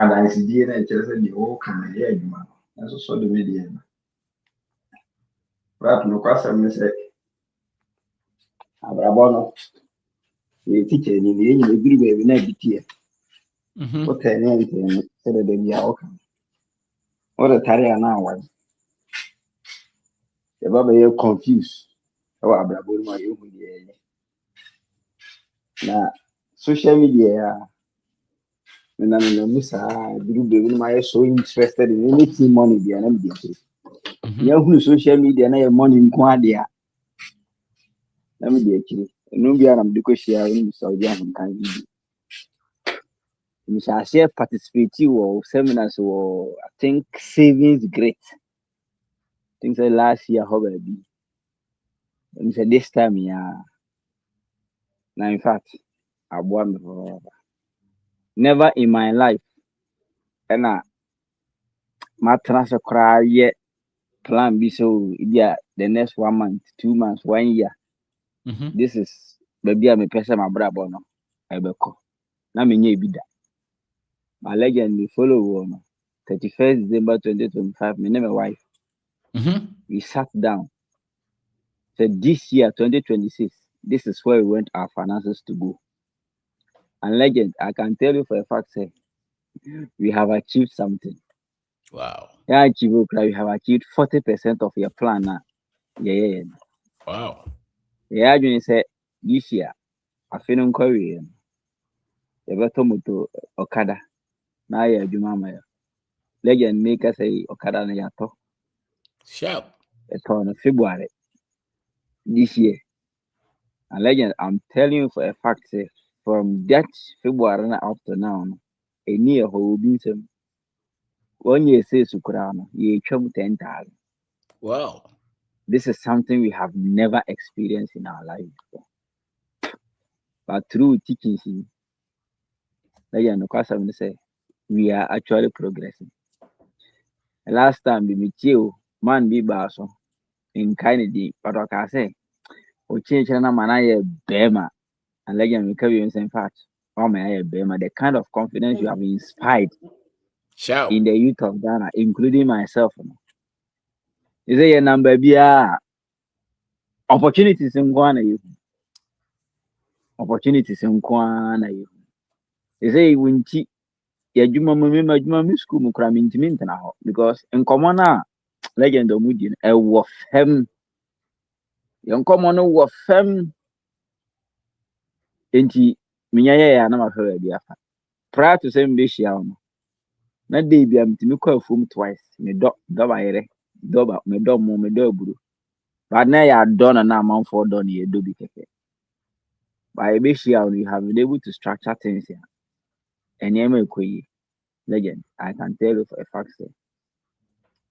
Adansidie na kyerɛ sɛ deɛ wɔka na ɛyɛ adwuma no nanso sɔ de medeɛ no rap no kwasɛm ne sɛ abrabɔ no yɛ tikya ni ne yɛnyina ɛduru baabi na adi teɛ wotɛɛ ne ɛntɛɛ no sɛdɛ da bi a wɔka wode tare a na awade yɛba bɛyɛ confuse ɛwɔ abrabɔ no mu a yɛhu deɛ ɛyɛ na social media a menamenamu saa ɛduru baabi no mu ayɛ so interested in anything money deɛ na mede akyiri yɛhunu social media na yɛ money nko adeɛ a na mede akyiri ɛno biara mede kɔhyia no Saudi ahenkan bi mehyɛ aseɛ participate wɔ seminars wɔ I think savings great I think sɛ last year hɔ baabi mehyɛ this time ya na in fact aboa me forever never in my life ɛna matena sɛ koraa yɛ plan bi so the next 1 month 2 months 1 year this is baabi a mepɛ sɛ mabrabɔ no ɛbɛkɔ na menyɛ ebi da my legend me follow on 31st December 2025 me and my wife we sat down said this year 2026 this is where we want our finances to go and legend I can tell you for a fact say we have achieved something. Wow. Yeah, we have achieved 40% of your plan now. Yeah. Wow. Yeah, you say this year I feel inquiry. The better moto Okada. Now yeah, Jumama. Legend make us say Okada na yato. Sharp. A ton of February this year. And legend, I'm telling you for a fact, say from that February up to now, a year who been some 1 year says Sukurano, ye chum 10,000. Wow. This is something we have never experienced in our life before. But through teaching, legend, of course, I'm going to say we are actually progressing. Last time we meet you, man, be basso in Kennedy, but like I say, we change na manaya bema and legend we carry in fact oh my bema the kind of confidence you have inspired in the youth of Ghana, including myself. You say your number be opportunities in Ghana you opportunities in Ghana you say when ya juma school mu kra minti na ho because in common legend omudi e wo fam yon common wo fam enti minya ya na ma hwe bi afa prior to saying this year, na day bi am timi call from twice. Me do ba yere, do ba me do mo me do buru. But now you done and amount for done you do be keke. By this year you have been able to structure things here. And you legend, I can tell you for a fact say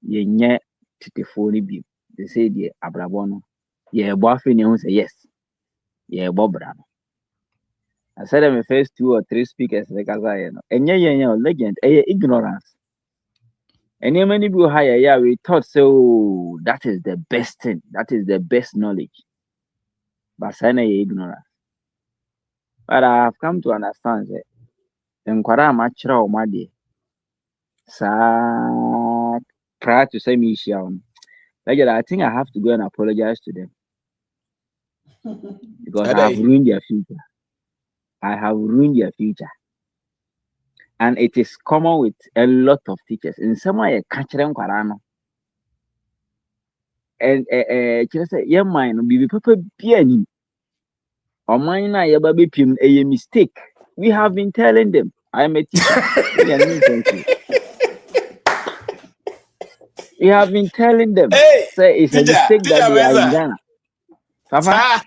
you nye titefoni bi. They say the abrabono. Yeah, boyfriend you say yes. Yeah, Bobrano. I said them first 2 or 3 speakers like as I know. And yeah, legend, ignorance. And many people higher, yeah, we thought so that is the best thing, that is the best knowledge. But I ignorance. But I have come to understand that Nkwara amachira omade sa prior to say me like I think I have to go and apologize to them because I have ruined their future. I have ruined their future. And it is common with a lot of teachers. In some way, catch them Nkwara. And just say, yeah, mine be papa piani. Or mine na ya baby pim a mistake. We have been telling them. I am a teacher. We have been telling them. Say it's a mistake that they are in Ghana. Papa,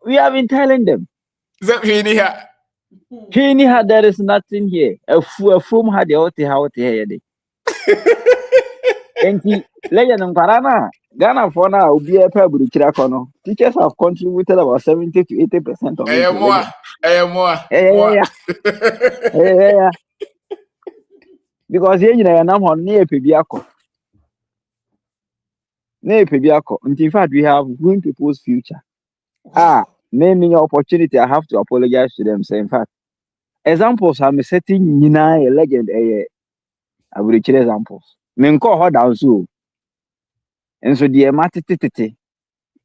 we have been telling them. There is nothing here. A foom had the out here. Thank you. Legend Nkwara Ghana for now will be a pebble Chirakono. Teachers have contributed about 70 to 80% of it. Yeah. Because here I'm on near Pibiako. In fact, we have ruined people's future. Naming opportunity, I have to apologize to them. So in fact, examples I'm setting a legend I will share examples. Menko hold down so. And so the matititi.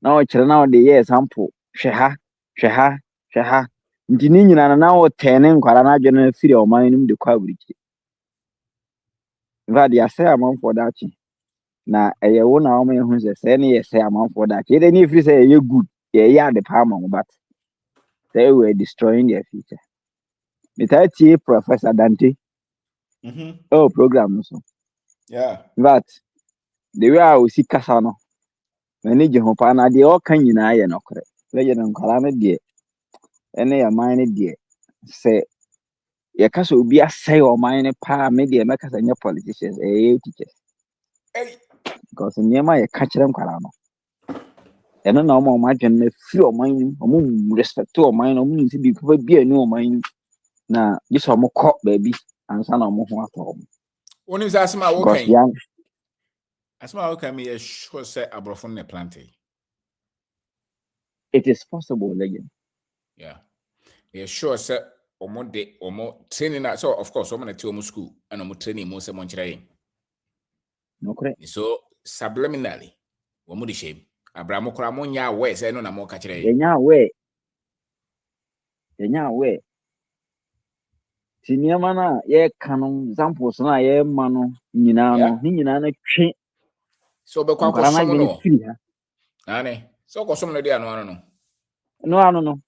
Now the example. Sheha. Ntini na now 10 Nkwara na general free or mine the kwabri. In fact, they say amount for that. Na a one hour who says any say amount for that. Even if you say you good, yeah, the palm but they were destroying their future. Mitachi Professor Dante. Oh, program so. Yeah. But the way I will see Casano. Manage Hopana, the all can you know, no correct. Legend Nkwara dear. Any a mine dear. Say, your castle will be a say or mine pa media makers and your politicians, teachers. Because in Yama, you catch them Karama. And no more imagine a few mine, or respect to mine, or means to be a new mine. Now, this are more caught, baby, and son of more at home. When is Asma okay? Asma okay, me a sure set a brofone planting. It is possible, legend. Yeah. Yeah, sure set or more day or more training. So, of course, I'm going to tell school and I'm training most of my training. No correct. So, subliminally, what would shame? Abramo Kramonia, where say no more catch it. Enya we. Tinyama na ye canon examples na ye mano nyina no ni nyina na twe. So be kwa kosom no. Ane. So kosom no dia no. No.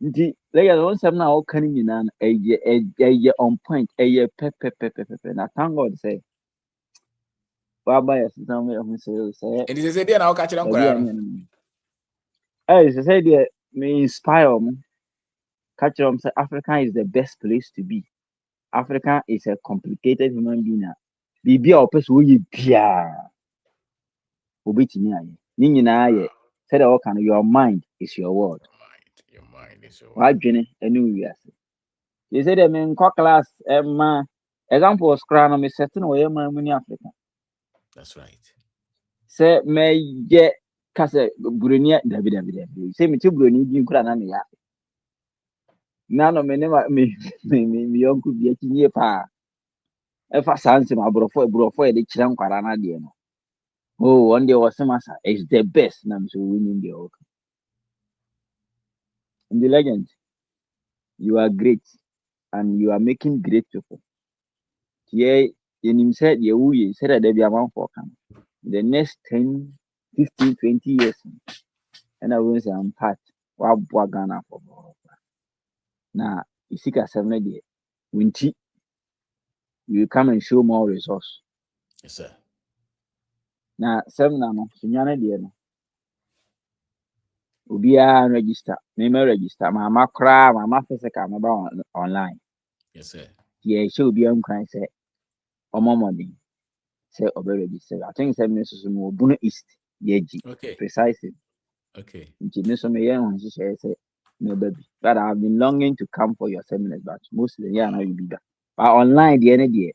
Nti lega no sem na o kan nyina na eye on point eye pepe. Na thank God say. Baba yes some me say. And this is dia na o ka kire nkora no. Say dia me inspire me. Catch them say Africa is the best place to be. Africa is a complicated human being. Bibi a person we bia. Obetimi aye. Ni nyina aye. Say that can your mind is your world. Your mind is your world. Wadwene enu wiase. You say them in class example scra no me setting we man muni Africa. That's right. Say me je kase buroni David. Say me ti buroni bi nkura na me ya. Nano me yonku bi akinye pa e fa sanse ma brofo e de kire Nkwara na de no. Oh, one day was masa is the best na so winning the okay. In the legend, you are great and you are making great people. Yeah, in said you said that there be amount for come. The next 10, 15, 20 years and I will say I'm part wa Ghana for. Now You seek a 7 day. Winti, you come and show more resource. Yes, sir. Now, 7 no, Sunyana dear no. Ubia register, name register, mama cry, mama physical about online. Yes, sir. Yeah, she'll be on crying, say, or more say, or register. I think 7 minutes more, Buno East, Yeji. Okay. Precisely. Okay. Say, no baby. But I've been longing to come for your seminars, but mostly, yeah, now you be that. But online, the end day,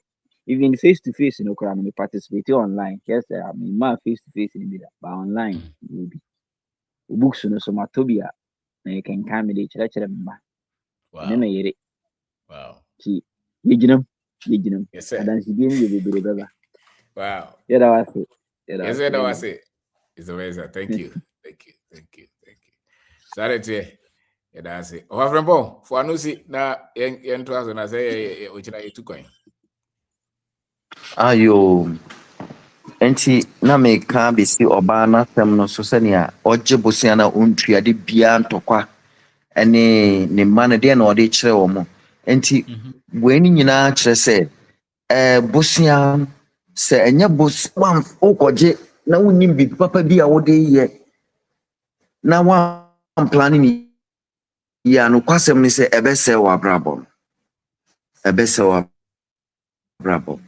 even face to face, I mean, participate online. Yes, I mean, my face to face in that, but online, you be books, so my tobia, and you can come with each other. Wow. Wow. See, you Yes, sir. and then she didn't give you the Wow. Yeah, that was it. Yes, sir, that was it. It's amazing. Thank you. Thank you. Thank you. Thank you. Sorry to yeah, that's it. Oh, friend, for anusi na yen twazo na say ochira etukoin. Ayo. Enti na meka besi ọbaa n'asɛm no so sɛnea ɔgye bosea na ɔntuade biara ntɔkwa ɛne ne mma no deɛ na ɔde kyerɛ wɔ mo enti wei no nyinaa kyerɛ sɛ bosea sɛ ɛnyɛ wokɔgye na wonnim biribi papa bi a wode yɛ na woamplane ne yie a nokwasɛm ne sɛ ɛbɛsɛe wɔ abrabɔ no ɛbɛsɛe wɔ abrabɔ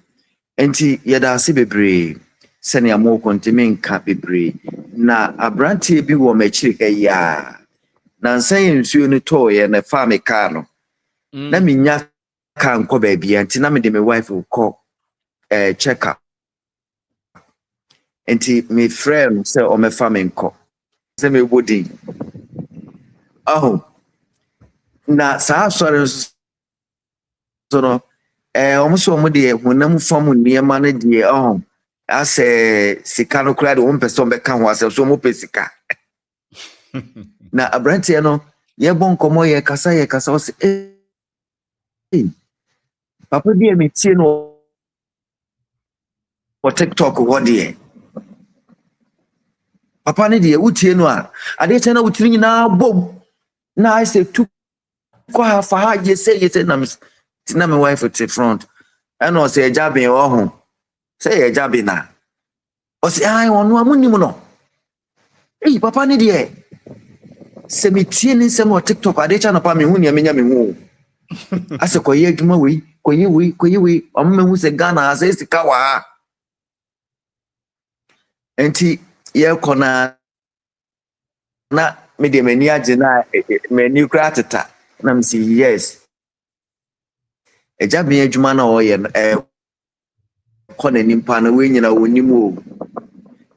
enti yɛda ase bebree sɛnea mo kontimi nka bebree na abranteɛ bi wɔ m'akyiri ɛyaa na nsɛn nsuo no tɔɔyɛ na fa me kaa no na menya kaa nkɔ baabia nti na mede me wife kɔ check up nti me frɛ no sɛ ɔmɛfa me nkɔ sɛ mebɔ din na saa asɔre so no ɔmo so ɔmo deɛ honam fam nneɛma no deɛ asɛ sika no koraa de wɔn mpɛ sɛ ɔmbɛka ho asɛ so ɔmo pɛ sika na abranteɛ no yɛbɔ nkɔmmɔ yɛkasa ɔsɛ papa bi a metie no wɔ TikTok hɔ deɛ papa no deɛ wotie no a adeɛ kyɛ na wotiri nyinaa bom na ayɛ sɛ tu kɔ ha fa ha yɛsɛ na me wife te front ɛna ɔsɛ ɛgya ben ɔho sɛ yɛgya ben a ɔsɛ ɔno a monim no papa no deɛ sɛ metie ne nsɛm wɔ TikTok adeɛ kyɛ nɔpa mehu nea menya mehu asɛ kɔyɛ adwuma wei kɔyɛ wei ɔmo mehu sɛ Ghana asɛ sika wɔ ha nti yɛkɔ na mede m'ani agye na m'ani koraa teta na msi yes ɛgya ben adwuma na ɔyɛ no kɔ n'anim pa no wei nyina wɔnim o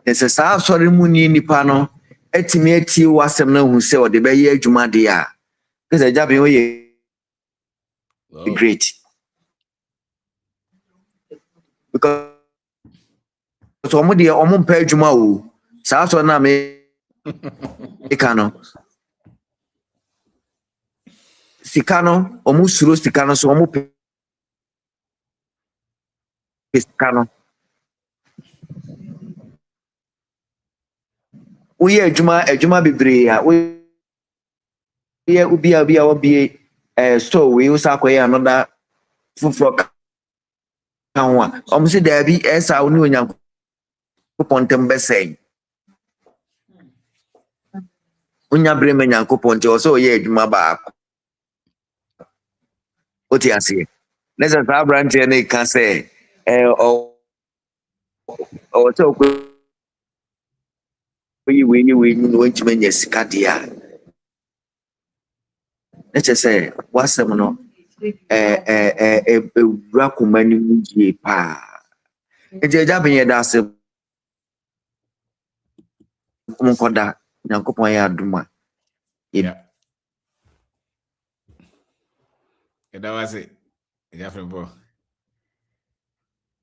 sɛ saa asɔre mu ni nipa no atimi atie w'asɛm no hu sɛ ɔde bɛyɛ adwuma deɛ a sɛ ɛgya ben ɔyɛ great because ɔmo deɛ ɔmo mpɛ adwuma o saa asɔre na meka no sika no ɔmo suro sika no so ɔmo pɛ sika no woyɛ adwuma bebree a woyɛ obi a wabie store wei wo sa akɔyɛ anoda foforɔ ka ho a ɔmo sɛ daabi ɛsa wo ne Onyankopɔn ntam bɛsɛe wonya bere ma Nyankopɔn nti ɔsɛ ɔyɛ adwuma baako wote aseɛ na sɛ saa aberanteɛ no ka sɛ ɔwɔ sɛ ɔkɔyi wei ne wei na wɔntumi anya sika deɛ a na kyerɛ sɛ w'asɛm no ewura koma no mu yie paa nti agya ben yɛda ase nkɔda Nyankopɔn yɛ adom a that was it.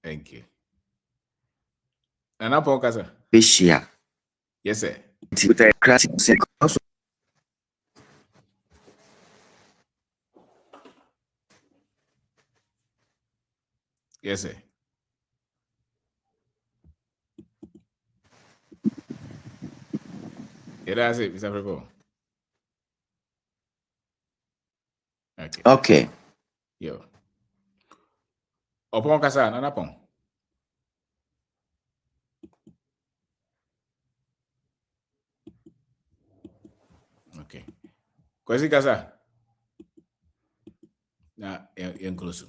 Thank you. And up Kasa. Bishia. Yes, sir. Yes, sir. Yeah, that's it, Mr. Prepo. Okay. Okay. Yo. Opon kasa na napon. Okay. Kwesi kasa. Na close.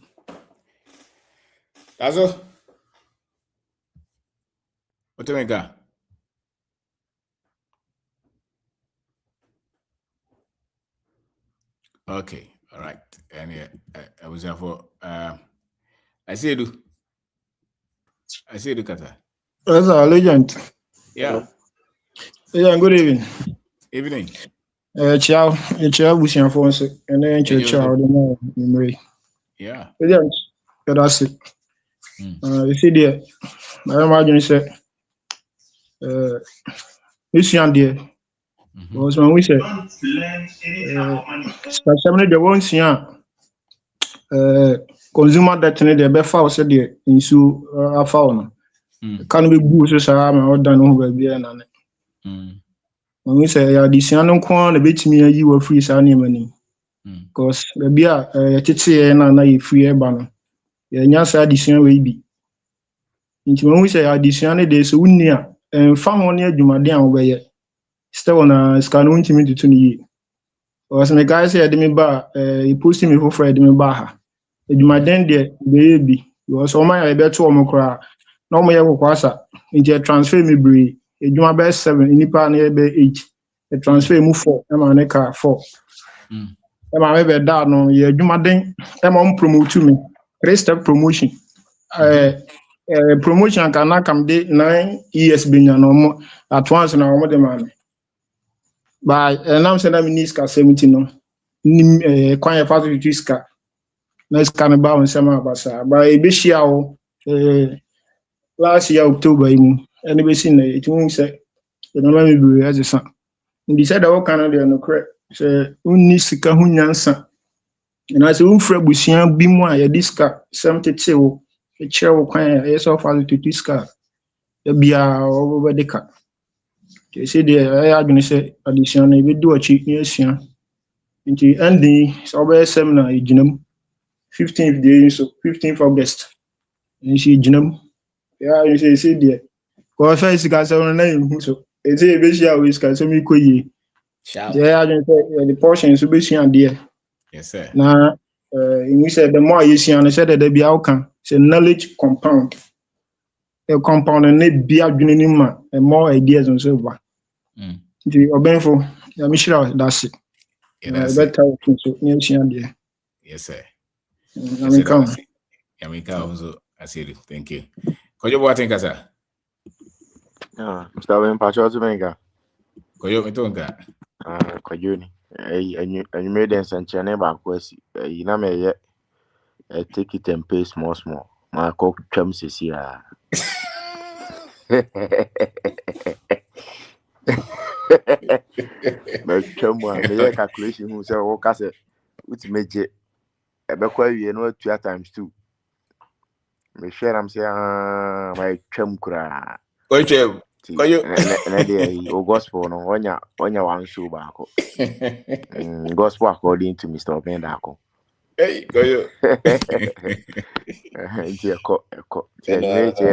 Tazo. Otemeka. Okay, all right. And I was there for I see you. Kata. That's our legend. Yeah. Yeah, good evening. Evening. Ciao. Ciao, Busian Fonse. And then ciao. Yeah. Legend. That's it. You see there. I imagine say Busian there. Was when we say especially the ones here consumer debt in the befa said there into a fauna. Can be good so or done over there and when we say addition on corn a bit me you were free sunny money. Because the beer na free banner. Yes, addition will be. Into when we say addition days so near and farm on near Jumadan over still on a scan to 20. Was my guy said me ba he posted me for Fred me ba. Jumadan there baby. Was all my better to cry. No more kwasa. Into transfer me bri. Juma be 7 nipa na be 8. The transfer mu 4 e ma na car 4. My baby dad no ye Jumaden e promote me 3-step promotion promotion can come dey 9 years benya no at once na omo de man by now say na minister 70 no ni kwan fa to ska na ska na ba on sama abasa ba e be shia o last year October mu ene be sin na it mean say no ma me be as san ndi say da wo kan de no kre say unni sika hu nyansa na se unfra busia bi mu a ye diska 70 wo e kire wo kwan e so fa to diska e bia o be deka ke se de e adwene se addition na e be do achi ni asia nti ending so be seminar e ginam 15th day so 15th August and she ginam ya you say de ko fa sika se no na hu so e say e be shia we sika so mi koyi yeah, I didn't say the portion so be shia there. Yes, sir. Now, we said the more you see, and said that there be outcome. It's a knowledge compound. A compound and it be out and more ideas and so on. The Obenfo, I'm sure that's it. Better so you see there. Yes, sir. I mean, come. I mean, also, I see it. Thank you. Could you what think, sir? Mr. Ben Pacho Menga. Could you metonga? Kajuni. And you made them send China back west. You know, me yet. Take it and pay small. My cock comes this year. But come calculation who say, oh, Cass, which made it a bequay, you know, 2 times 2. Me share, I'm saying, my chum cry. O gospel no onya one show back. Gospel according to Mr. Bendako. Hey, go you.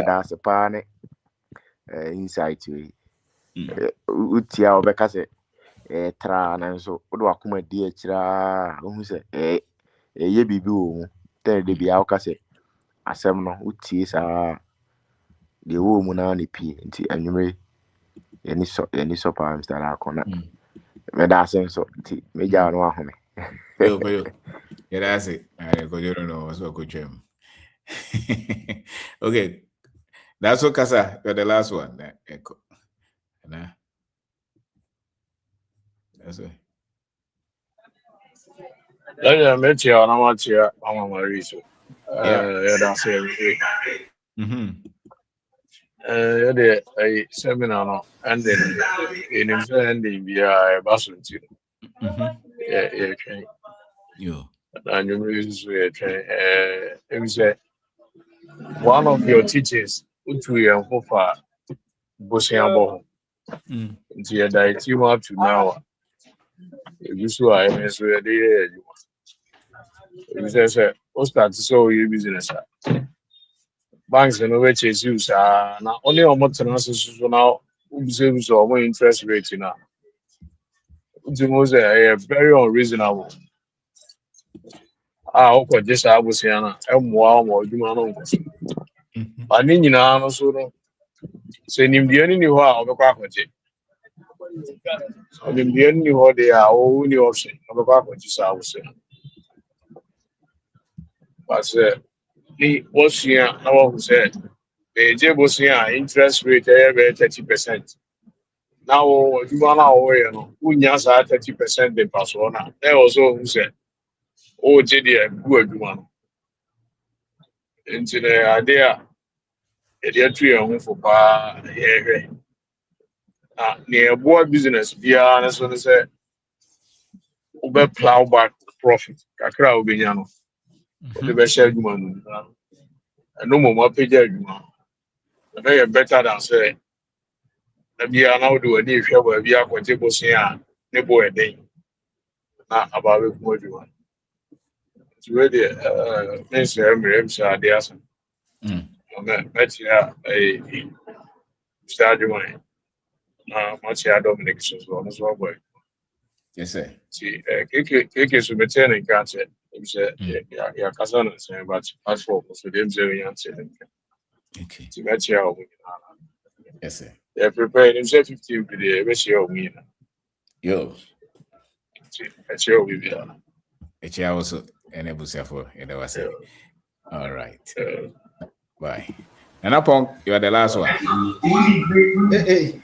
That's a panic inside to Utia Obecase Tran and so what do I come a dear chira who say ye be boo then they be our cassette as some no utis are the woman on the P and you may any surprise that I cannot. But that's so maybe I know how me. Yeah, that's it. I don't know what's what good gem. Okay, that's what Casa. You're the last one. Echo. That's it. I met you on what you are on my reason. Yeah, that's it. A seminar and then in ending via Basel. Yeah, train. You. And you use one of your teachers, which we are for Bosiambo. Until that you up to now. You saw I miss where they Because we start so you business. Banks no we chase you na only almost so now we so interest rate now. The most very unreasonable. Okay, just I was here na more adwuma no nko. But ni nyina no so no. So nimdeɛ ni hɔ a ɔbɛkɔ akɔgye. So nimdeɛ ni hɔ de a ɔwɔ ni option ɔbɛkɔ akɔgye saa awosɛ. But the Bosnia, now said, the Bosnia interest rate 30%. Now, you want away, Unyas are 30% the persona. They also who said, oh, JD, good one. Into the idea, a tree on for bar, near board business, via, as well as said, over plow back profit, Kakra Obiano. The best man. No more page. Very better than say. We are now doing if you have a quite able to nebo a day. Not about it more. It's really Miss Emirates are there. That's a stadium. Much Dominic as well. Yes, sir. See, Kiki is returning cancer. Yeah, cousin, but as for them, okay. To match your yes, sir. They prepared himself 15 to the ratio of me. Yo, that's your video. it's also enable for you know. All right. Bye. And upon you are the last one. Hey.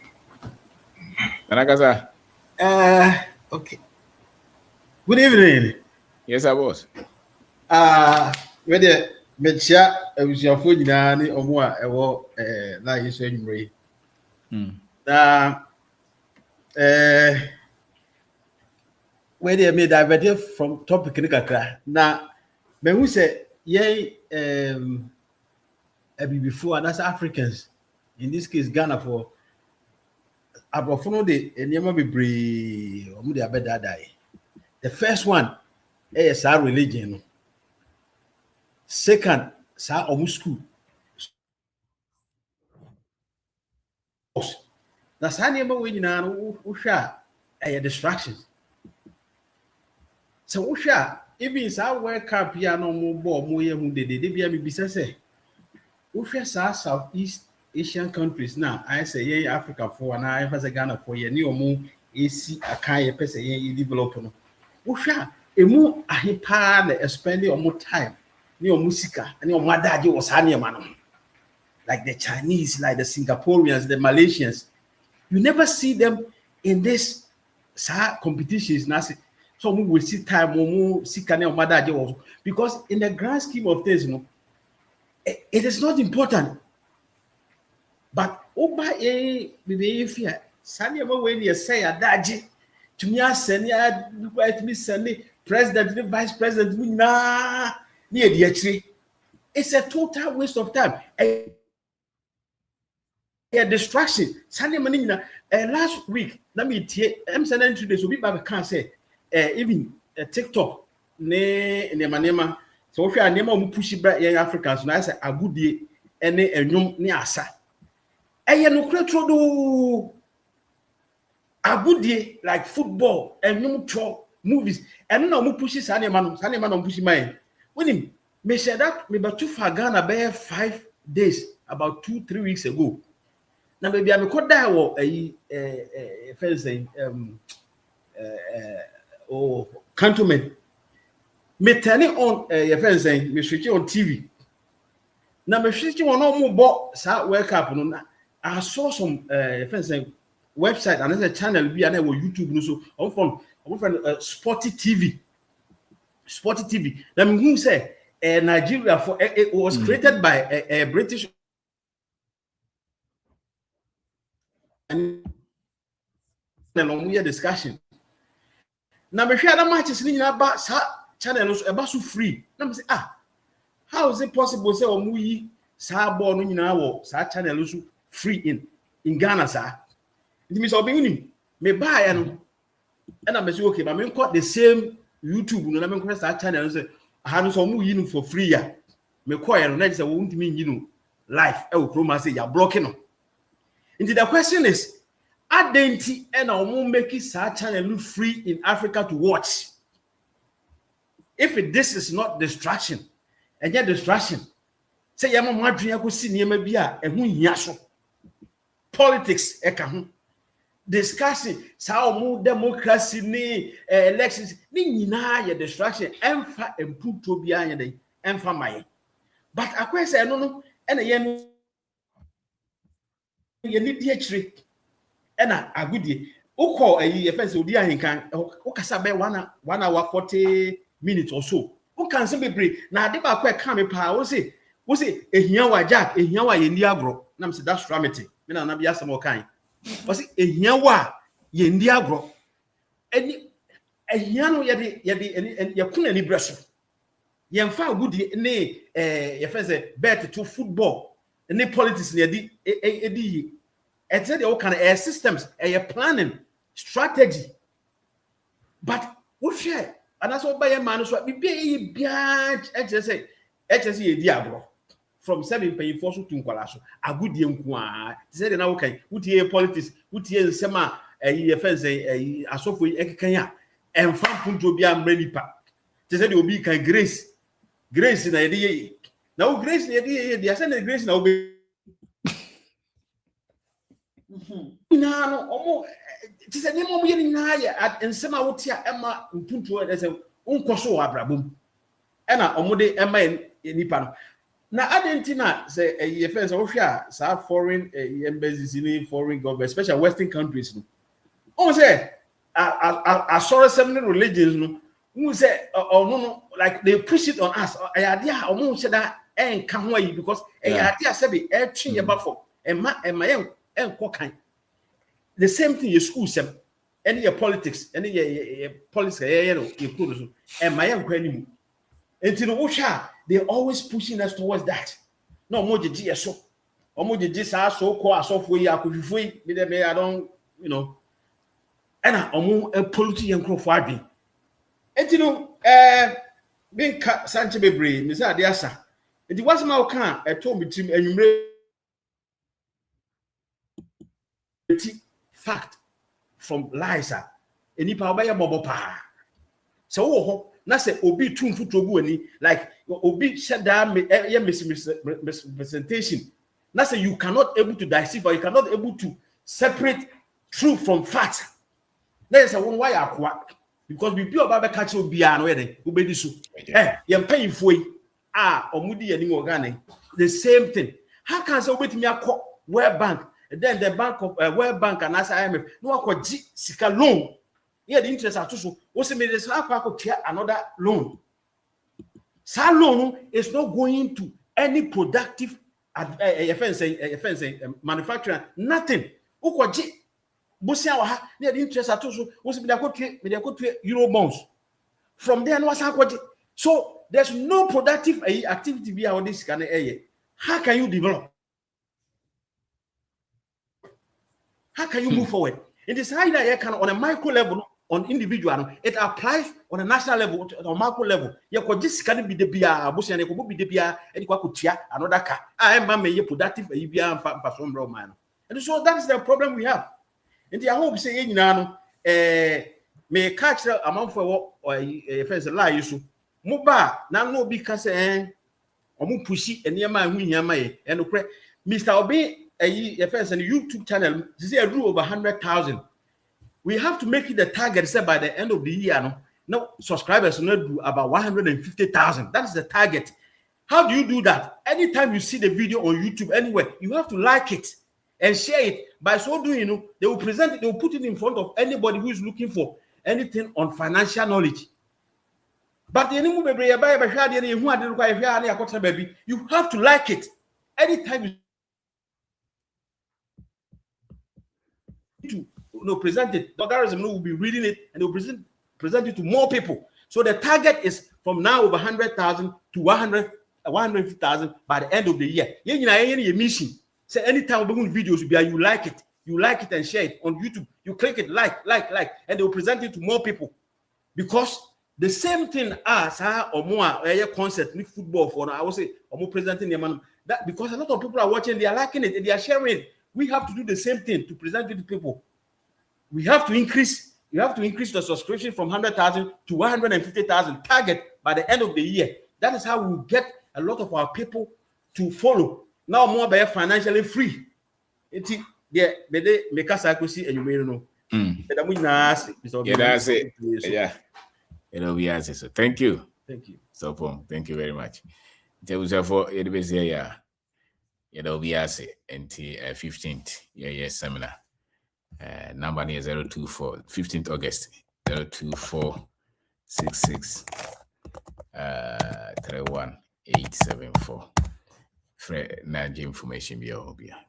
Anagaza. Okay. Good evening. Yes, I was. Whether Mecha, was your food in any or more, like you said, Ray. Whether me diverted from topic now, but who said, yea, before, and that's Africans, in this case, Ghana for Abrofono de Enyama Bibri, or Mudia Bedadai. The first one is our religion. Second, sa omusku. Na sa niyama we nyina no uhwa a distractions. So uhwa even sa World Cup ya no mo bo mo ye hu de bia me bisa se. Uhwa sa Southeast Asian countries now, I say yeah Africa for and I have Ghana for ye ni omo AC akan ye pese ye develop no. Uhwa emu ahipa na spending omo time. Musika and your mother was like the Chinese, like the Singaporeans, the Malaysians. You never see them in this competitions. So we will see time because in the grand scheme of things, it is not important. But if you say a daji to me, send president, vice president, it's a total waste of time. A distraction. Last week, let me tell you, I'm sending 2 days. So people can't say, even TikTok, manema. So if you are name of pushy back young Africans, and I say a good day, and a young niasa. No crowd a good day like football and no movies, and no pushes Sani man pushing mine. When him me said that me about 2 for Ghana by 5 days, about 2-3 weeks ago. Now maybe I'm called that or a fencing cantonment. Me turning on a fencing, me switching on TV. Now me switching on no more bought World Cup. I saw some fencing website and there's a channel be and YouTube no so on from Sporty TV. Sporty TV. Now who say Nigeria for it was created by a British and discussion. Now me share that matches in about channel about so free. Now me say how is it possible say omuyi sa ball no nyina wo sa channel so free in Ghana sir. It means obi me buy and I say okay but me cut the same YouTube no na me cut that channel say had some you for free. Me quiet and next won't mean life. I will promise you're blocking. And the question is, identity and I won't make it such channel free in Africa to watch. If this is not distraction, and yet distraction, say yama madria ko si niema bia ehun hia so politics eka discussing sao mu democracy ni elections ni nyina ye distraction emfa emputo bia anya den emfa maye but akwese no ena ye ni die chire ena agudie ukọ ayi efense odi ahinkan ukasa be 1 hour 40 minutes or so ukan se bebre na ade ba kwa ka me pa wo se ehia wa jack ehia wa ye ndi agro na me say that's reality me na bia some okan wo se ehia wa ye ndi agro eni ehia no ye kuna ni breso ye mfa agudi ne ye feze bet to football ne politics ne edi et say the kind systems planning strategy but what share and that's what by a man so be bia HSC ye di agro from 7 pay for so to nkwalaso agudie nko a say na okay wutie politics wutie nsema ye fense asofo ekekan a emfa punto bia mrenipa say the obi kan grace na ye na o grace na ye dey say na grace na obi na no omo ti say nemo ye nyina ye nsema wotia ema mpuntu e say unkoso abrabom ena omo de ema nipa no na adentina say ye fence wo hwa sa foreign embassies in foreign government especially western countries no o say a sorry seven religions no who say no like they push it on us ayade a omo say that enka ho ayi because ayade a say be e twen ye ba for ema enko kan the same thing your school sem any your politics any your politics your clothes and my young kwani until wo they always pushing us towards that no more gg so omo gg so ko asofo yi akofifo yi me I don't and omo politi yankro adwen until bin sanche bebre me say ade asa nti wasema wo kan eto bitim anwumre fact from lies enipa obaya bobo pa so wo ho na say obi tumfuto gu ani like obi shada ye misrepresentation na say you cannot able to decipher, you cannot able to separate truth from fact. There is a one why akwa because we be oba be catch obi an we dey obedi so ye mpanyifo yi omudi ye ni organ the same thing. How can say obetimi akọ World Bank then the bank of World Bank and as IMF no akọ sika loan here the interest at so we say me this akọ tia another loan. Sa loan is not going to any productive manufacturer, nothing. Ukoji busia wa ha near the interest at so we say me dey euro bonds. From there no akọ. So there's no productive activity via on this kind of area. How can you develop? How can you move forward? In this idea, can on a micro level, on individual, it applies on a national level, on macro level. You could just can be the bia, Busian, you could be the bia, and you could chia another car. I am a productive and person man. And so that's the problem we have. And I hope saying now, may catch a month for what or a fence lie issue. Muba, now no because or mu pushy and near my win and Mr. Obi. A first and YouTube channel, this is a rule over 100,000. We have to make it the target said by the end of the year. No subscribers will not do about 150,000. That is the target. How do you do that? Anytime you see the video on YouTube anywhere, you have to like it and share it. By so doing, they will present it, they will put it in front of anybody who is looking for anything on financial knowledge. But you have to like it. Anytime you present it, Dr. will be reading it and they'll present it to more people. So the target is from now over 100,000 to 150,000 by the end of the year. Any mission. Say anytime we do videos, you like it and share it on YouTube. You click it, like, and they'll present it to more people because The same thing as a concert with football for I would say presenting the man that because a lot of people are watching, they are liking it, they are sharing it. We have to do the same thing to present it to people. We have to increase. You have to increase the subscription from 100,000 to 150,000 target by the end of the year. That is how we get a lot of our people to follow. Now more by financially free. It's yeah, but they make us accuracy and you may know. That's it. Yeah. It'll be answered. So thank you. Thank you. So thank you very much. For it was yeah. It'll be answered until 15th. Yeah, seminar. Number is 024 15th August 02466 31874. Naji information be.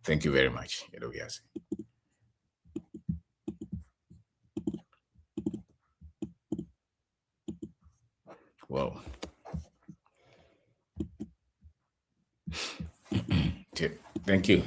Thank you very much. It'll be answered. Wow. Thank you.